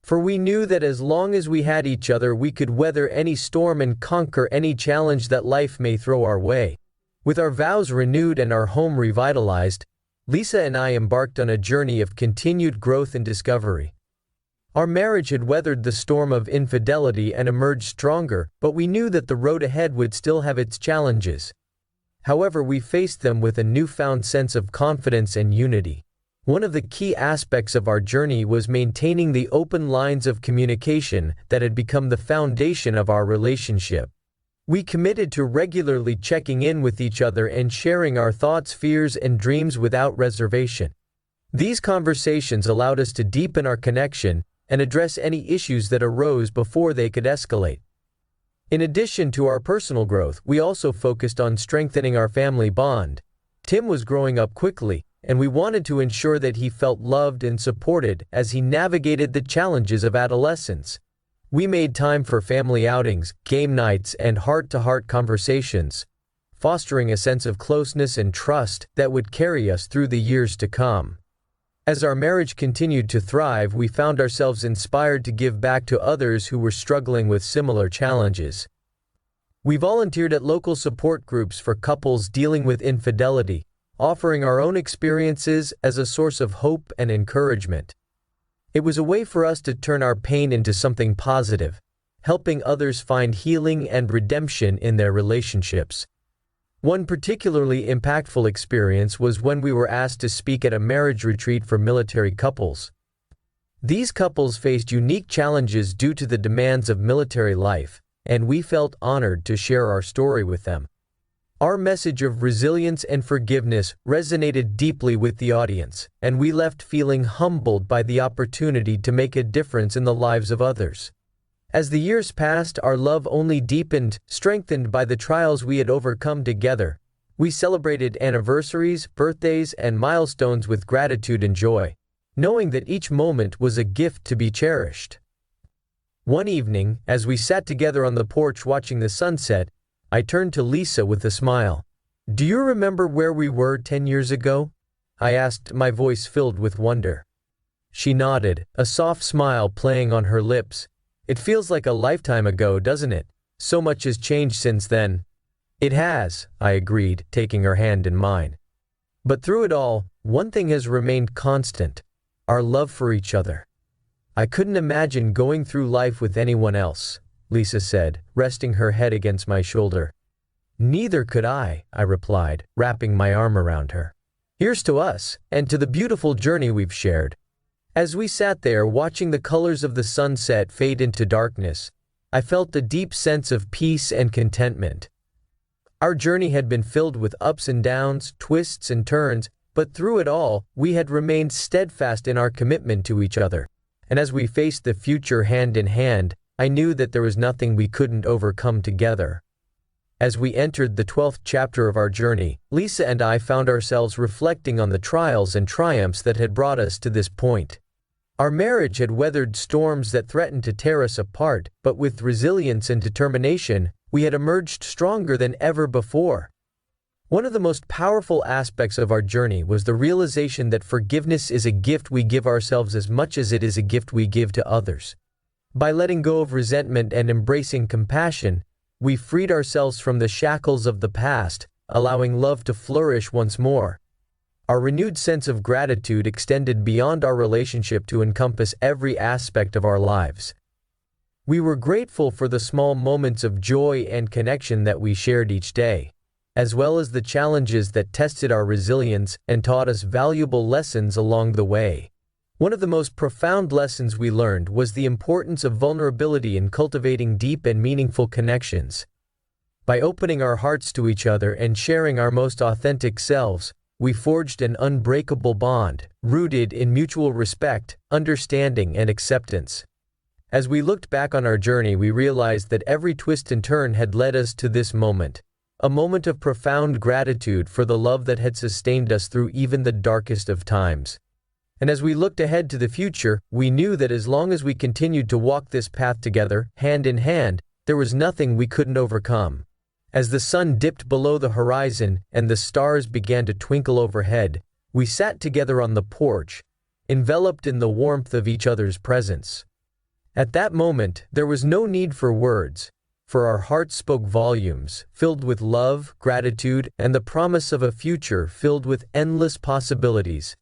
S1: For we knew that as long as we had each other, we could weather any storm and conquer any challenge that life may throw our way. With our vows renewed and our home revitalized, Lisa and I embarked on a journey of continued growth and discovery. Our marriage had weathered the storm of infidelity and emerged stronger, but we knew that the road ahead would still have its challenges. However, we faced them with a newfound sense of confidence and unity. One of the key aspects of our journey was maintaining the open lines of communication that had become the foundation of our relationship. We committed to regularly checking in with each other and sharing our thoughts, fears, and dreams without reservation. These conversations allowed us to deepen our connection and address any issues that arose before they could escalate. In addition to our personal growth, we also focused on strengthening our family bond. Tim was growing up quickly, and we wanted to ensure that he felt loved and supported as he navigated the challenges of adolescence. We made time for family outings, game nights, and heart-to-heart conversations, fostering a sense of closeness and trust that would carry us through the years to come. As our marriage continued to thrive, we found ourselves inspired to give back to others who were struggling with similar challenges. We volunteered at local support groups for couples dealing with infidelity, offering our own experiences as a source of hope and encouragement. It was a way for us to turn our pain into something positive, helping others find healing and redemption in their relationships. One particularly impactful experience was when we were asked to speak at a marriage retreat for military couples. These couples faced unique challenges due to the demands of military life, and we felt honored to share our story with them. Our message of resilience and forgiveness resonated deeply with the audience, and we left feeling humbled by the opportunity to make a difference in the lives of others. As the years passed, our love only deepened, strengthened by the trials we had overcome together. We celebrated anniversaries, birthdays, and milestones with gratitude and joy, knowing that each moment was a gift to be cherished. One evening, as we sat together on the porch watching the sunset, I turned to Lisa with a smile. "Do you remember where we were 10 years ago?" I asked, my voice filled with wonder. She nodded, a soft smile playing on her lips. "It feels like a lifetime ago, doesn't it? So much has changed since then." "It has," I agreed, taking her hand in mine. "But through it all, one thing has remained constant: our love for each other." "I couldn't imagine going through life with anyone else," Lisa said, resting her head against my shoulder. "Neither could I," I replied, wrapping my arm around her. "Here's to us, and to the beautiful journey we've shared." As we sat there watching the colors of the sunset fade into darkness, I felt a deep sense of peace and contentment. Our journey had been filled with ups and downs, twists and turns, but through it all, we had remained steadfast in our commitment to each other. And as we faced the future hand in hand, I knew that there was nothing we couldn't overcome together. As we entered the 12th chapter of our journey, Lisa and I found ourselves reflecting on the trials and triumphs that had brought us to this point. Our marriage had weathered storms that threatened to tear us apart, but with resilience and determination, we had emerged stronger than ever before. One of the most powerful aspects of our journey was the realization that forgiveness is a gift we give ourselves as much as it is a gift we give to others. By letting go of resentment and embracing compassion, we freed ourselves from the shackles of the past, allowing love to flourish once more. Our renewed sense of gratitude extended beyond our relationship to encompass every aspect of our lives. We were grateful for the small moments of joy and connection that we shared each day, as well as the challenges that tested our resilience and taught us valuable lessons along the way. One of the most profound lessons we learned was the importance of vulnerability in cultivating deep and meaningful connections. By opening our hearts to each other and sharing our most authentic selves, we forged an unbreakable bond, rooted in mutual respect, understanding, and acceptance. As we looked back on our journey, we realized that every twist and turn had led us to this moment, a moment of profound gratitude for the love that had sustained us through even the darkest of times. And as we looked ahead to the future, we knew that as long as we continued to walk this path together, hand in hand, there was nothing we couldn't overcome. As the sun dipped below the horizon and the stars began to twinkle overhead, we sat together on the porch, enveloped in the warmth of each other's presence. At that moment, there was no need for words, for our hearts spoke volumes, filled with love, gratitude, and the promise of a future filled with endless possibilities.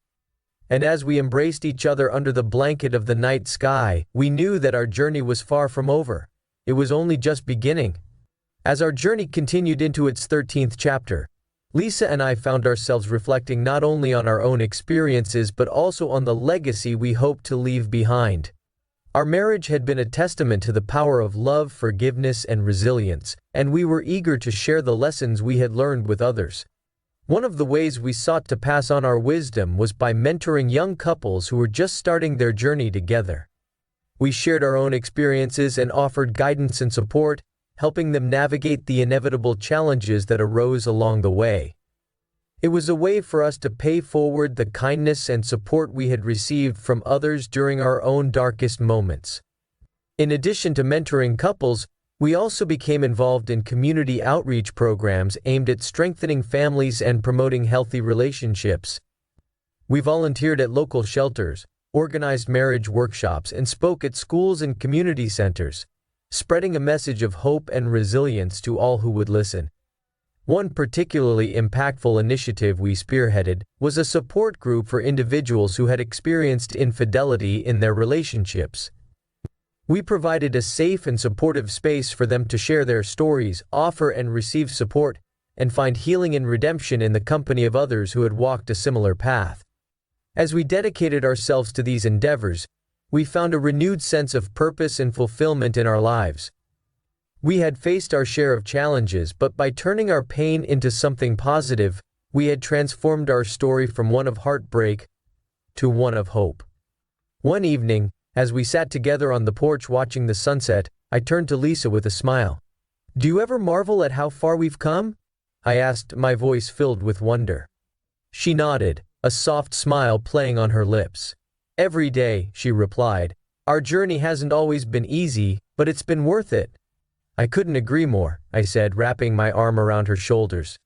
S1: And as we embraced each other under the blanket of the night sky, we knew that our journey was far from over. It was only just beginning. As our journey continued into its 13th chapter, Lisa and I found ourselves reflecting not only on our own experiences but also on the legacy we hoped to leave behind. Our marriage had been a testament to the power of love, forgiveness, and resilience, and we were eager to share the lessons we had learned with others. One of the ways we sought to pass on our wisdom was by mentoring young couples who were just starting their journey together. We shared our own experiences and offered guidance and support, helping them navigate the inevitable challenges that arose along the way. It was a way for us to pay forward the kindness and support we had received from others during our own darkest moments. In addition to mentoring couples, We also became involved in community outreach programs aimed at strengthening families and promoting healthy relationships. We volunteered at local shelters, organized marriage workshops, and spoke at schools and community centers, spreading a message of hope and resilience to all who would listen. One particularly impactful initiative we spearheaded was a support group for individuals who had experienced infidelity in their relationships. We provided a safe and supportive space for them to share their stories, offer and receive support, and find healing and redemption in the company of others who had walked a similar path. As we dedicated ourselves to these endeavors, we found a renewed sense of purpose and fulfillment in our lives. We had faced our share of challenges, but by turning our pain into something positive, we had transformed our story from one of heartbreak to one of hope. One evening, as we sat together on the porch watching the sunset, I turned to Lisa with a smile. "Do you ever marvel at how far we've come?" I asked, my voice filled with wonder. She nodded, a soft smile playing on her lips. "Every day," she replied. "Our journey hasn't always been easy, but it's been worth it." "I couldn't agree more," I said, wrapping my arm around her shoulders.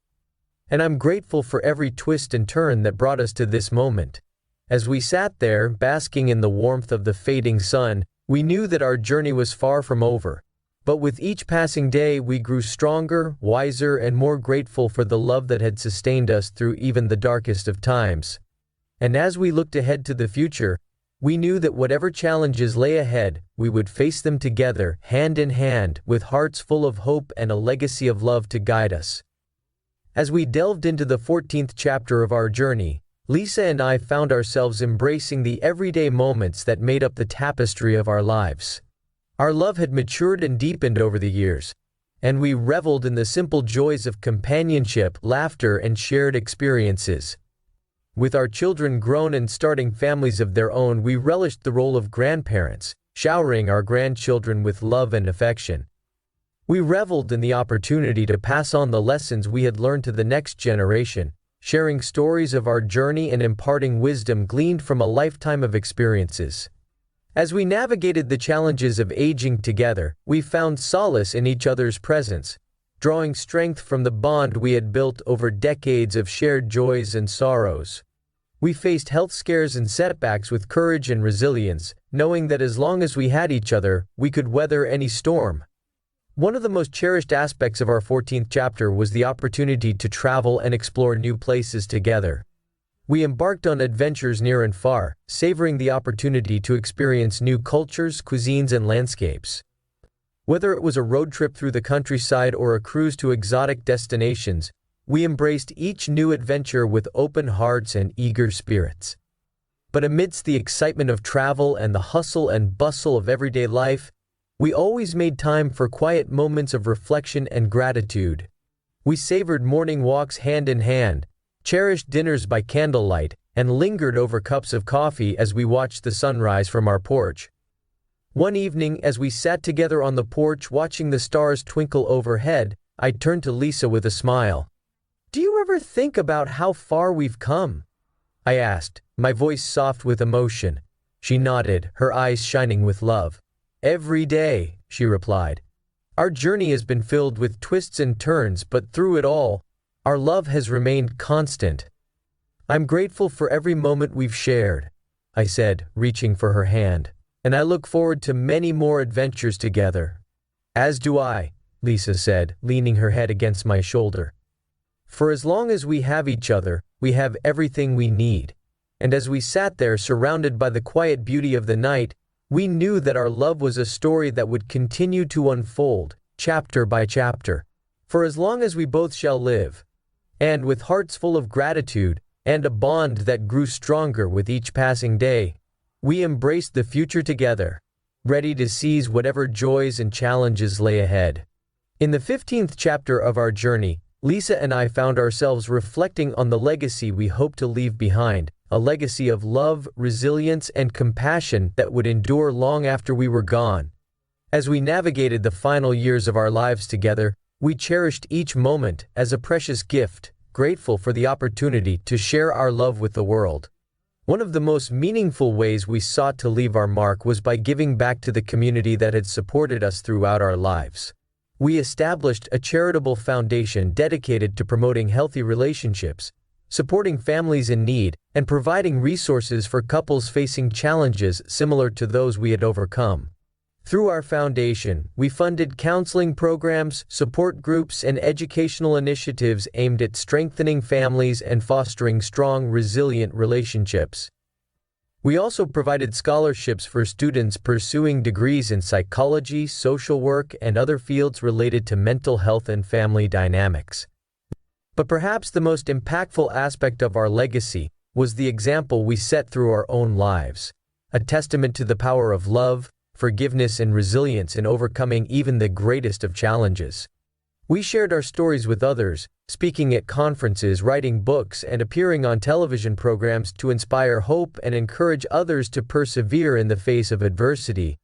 S1: "And I'm grateful for every twist and turn that brought us to this moment." As we sat there, basking in the warmth of the fading sun, we knew that our journey was far from over. But with each passing day, we grew stronger, wiser, and more grateful for the love that had sustained us through even the darkest of times. And as we looked ahead to the future, we knew that whatever challenges lay ahead, we would face them together, hand in hand, with hearts full of hope and a legacy of love to guide us. As we delved into the 14th chapter of our journey, Lisa and I found ourselves embracing the everyday moments that made up the tapestry of our lives. Our love had matured and deepened over the years, and we reveled in the simple joys of companionship, laughter, and shared experiences. With our children grown and starting families of their own, we relished the role of grandparents, showering our grandchildren with love and affection. We reveled in the opportunity to pass on the lessons we had learned to the next generation, sharing stories of our journey and imparting wisdom gleaned from a lifetime of experiences. As we navigated the challenges of aging together, we found solace in each other's presence, drawing strength from the bond we had built over decades of shared joys and sorrows. We faced health scares and setbacks with courage and resilience, knowing that as long as we had each other, we could weather any storm. One of the most cherished aspects of our 14th chapter was the opportunity to travel and explore new places together. We embarked on adventures near and far, savoring the opportunity to experience new cultures, cuisines, and landscapes. Whether it was a road trip through the countryside or a cruise to exotic destinations, we embraced each new adventure with open hearts and eager spirits. But amidst the excitement of travel and the hustle and bustle of everyday life, we always made time for quiet moments of reflection and gratitude. We savored morning walks hand in hand, cherished dinners by candlelight, and lingered over cups of coffee as we watched the sunrise from our porch. One evening, as we sat together on the porch watching the stars twinkle overhead, I turned to Lisa with a smile. "Do you ever think about how far we've come?" I asked, my voice soft with emotion. She nodded, her eyes shining with love. "Every day," she replied. "Our journey has been filled with twists and turns, but through it all, our love has remained constant." "I'm grateful for every moment we've shared," I said, reaching for her hand. "And I look forward to many more adventures together." "As do I," Lisa said, leaning her head against my shoulder. "For as long as we have each other, we have everything we need." And as we sat there surrounded by the quiet beauty of the night, we knew that our love was a story that would continue to unfold, chapter by chapter, for as long as we both shall live. And with hearts full of gratitude, and a bond that grew stronger with each passing day, we embraced the future together, ready to seize whatever joys and challenges lay ahead. In the 15th chapter of our journey, Lisa and I found ourselves reflecting on the legacy we hope to leave behind, a legacy of love, resilience, and compassion that would endure long after we were gone. As we navigated the final years of our lives together, we cherished each moment as a precious gift, grateful for the opportunity to share our love with the world. One of the most meaningful ways we sought to leave our mark was by giving back to the community that had supported us throughout our lives. We established a charitable foundation dedicated to promoting healthy relationships, supporting families in need, and providing resources for couples facing challenges similar to those we had overcome. Through our foundation, we funded counseling programs, support groups, and educational initiatives aimed at strengthening families and fostering strong, resilient relationships. We also provided scholarships for students pursuing degrees in psychology, social work, and other fields related to mental health and family dynamics. But perhaps the most impactful aspect of our legacy was the example we set through our own lives, a testament to the power of love, forgiveness, and resilience in overcoming even the greatest of challenges. We shared our stories with others, speaking at conferences, writing books, and appearing on television programs to inspire hope and encourage others to persevere in the face of adversity.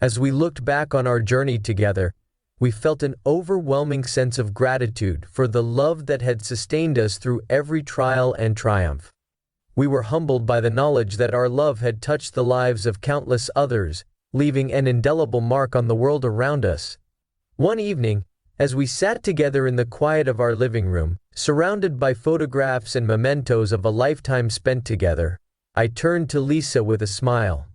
S1: As we looked back on our journey together, we felt an overwhelming sense of gratitude for the love that had sustained us through every trial and triumph. We were humbled by the knowledge that our love had touched the lives of countless others, leaving an indelible mark on the world around us. One evening, as we sat together in the quiet of our living room, surrounded by photographs and mementos of a lifetime spent together, I turned to Lisa with a smile.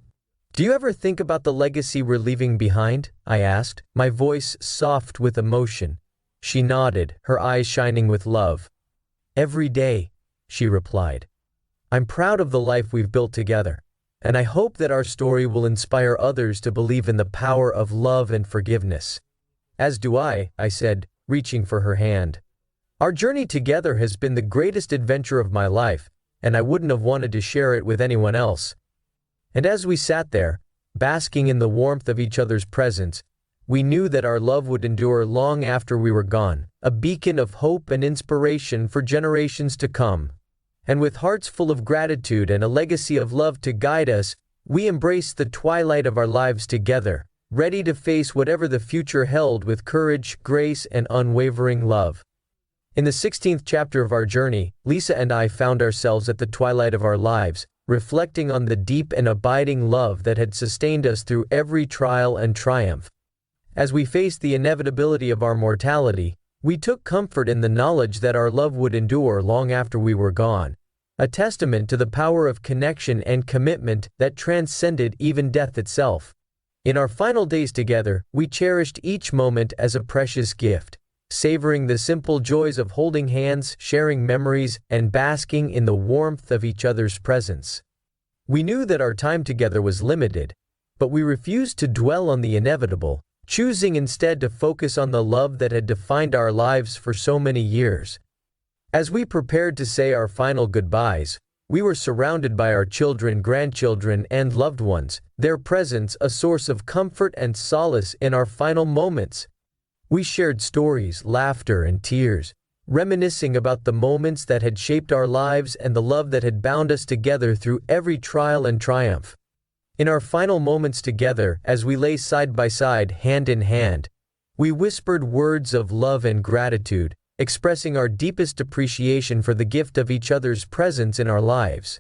S1: "Do you ever think about the legacy we're leaving behind?" I asked, my voice soft with emotion. She nodded, her eyes shining with love. "Every day," she replied. "I'm proud of the life we've built together, and I hope that our story will inspire others to believe in the power of love and forgiveness." "As do I," said, reaching for her hand. "Our journey together has been the greatest adventure of my life, and I wouldn't have wanted to share it with anyone else." And as we sat there, basking in the warmth of each other's presence, we knew that our love would endure long after we were gone, a beacon of hope and inspiration for generations to come. And with hearts full of gratitude and a legacy of love to guide us, we embraced the twilight of our lives together, ready to face whatever the future held with courage, grace, and unwavering love. In the 16th chapter of our journey, Lisa and I found ourselves at the twilight of our lives, reflecting on the deep and abiding love that had sustained us through every trial and triumph. As we faced the inevitability of our mortality, we took comfort in the knowledge that our love would endure long after we were gone, a testament to the power of connection and commitment that transcended even death itself. In our final days together, we cherished each moment as a precious gift, savoring the simple joys of holding hands, sharing memories, and basking in the warmth of each other's presence. We knew that our time together was limited, but we refused to dwell on the inevitable, choosing instead to focus on the love that had defined our lives for so many years. As we prepared to say our final goodbyes, we were surrounded by our children, grandchildren, and loved ones, their presence a source of comfort and solace in our final moments. We shared stories, laughter, and tears, reminiscing about the moments that had shaped our lives and the love that had bound us together through every trial and triumph. In our final moments together, as we lay side by side, hand in hand, we whispered words of love and gratitude, expressing our deepest appreciation for the gift of each other's presence in our lives.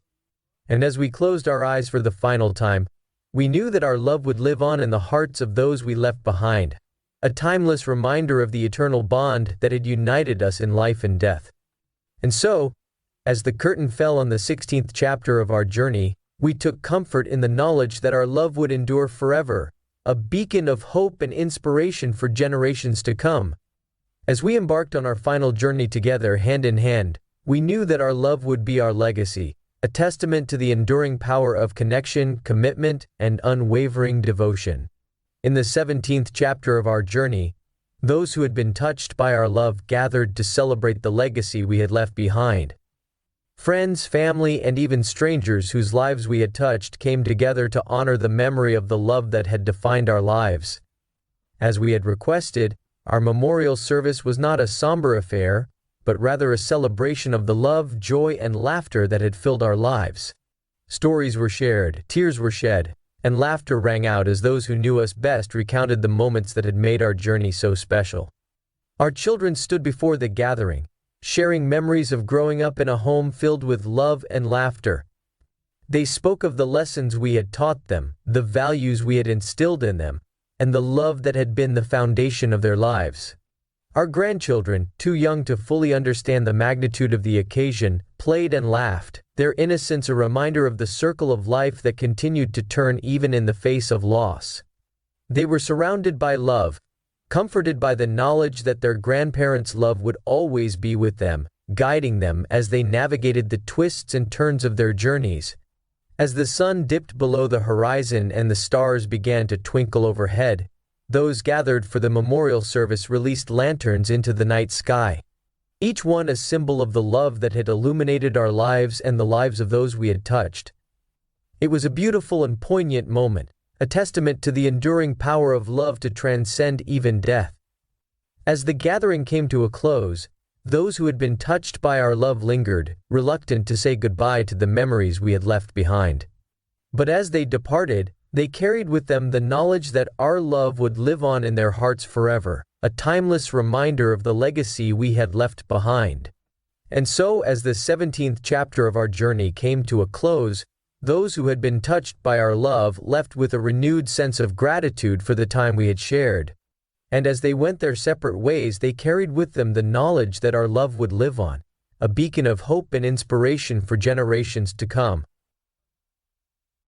S1: And as we closed our eyes for the final time, we knew that our love would live on in the hearts of those we left behind, a timeless reminder of the eternal bond that had united us in life and death. And so, as the curtain fell on the 16th chapter of our journey, we took comfort in the knowledge that our love would endure forever, a beacon of hope and inspiration for generations to come. As we embarked on our final journey together hand in hand, we knew that our love would be our legacy, a testament to the enduring power of connection, commitment, and unwavering devotion. In the 17th chapter of our journey, those who had been touched by our love gathered to celebrate the legacy we had left behind. Friends, family, and even strangers whose lives we had touched came together to honor the memory of the love that had defined our lives. As we had requested, our memorial service was not a somber affair, but rather a celebration of the love, joy, and laughter that had filled our lives. Stories were shared, tears were shed, and laughter rang out as those who knew us best recounted the moments that had made our journey so special. Our children stood before the gathering, sharing memories of growing up in a home filled with love and laughter. They spoke of the lessons we had taught them, the values we had instilled in them, and the love that had been the foundation of their lives. Our grandchildren, too young to fully understand the magnitude of the occasion, played and laughed, their innocence a reminder of the circle of life that continued to turn even in the face of loss. They were surrounded by love, comforted by the knowledge that their grandparents' love would always be with them, guiding them as they navigated the twists and turns of their journeys. As the sun dipped below the horizon and the stars began to twinkle overhead, those gathered for the memorial service released lanterns into the night sky, each one a symbol of the love that had illuminated our lives and the lives of those we had touched. It was a beautiful and poignant moment, a testament to the enduring power of love to transcend even death. As the gathering came to a close, those who had been touched by our love lingered, reluctant to say goodbye to the memories we had left behind. But as they departed, they carried with them the knowledge that our love would live on in their hearts forever, a timeless reminder of the legacy we had left behind. And so, as the 17th chapter of our journey came to a close, those who had been touched by our love left with a renewed sense of gratitude for the time we had shared. And as they went their separate ways, they carried with them the knowledge that our love would live on, a beacon of hope and inspiration for generations to come.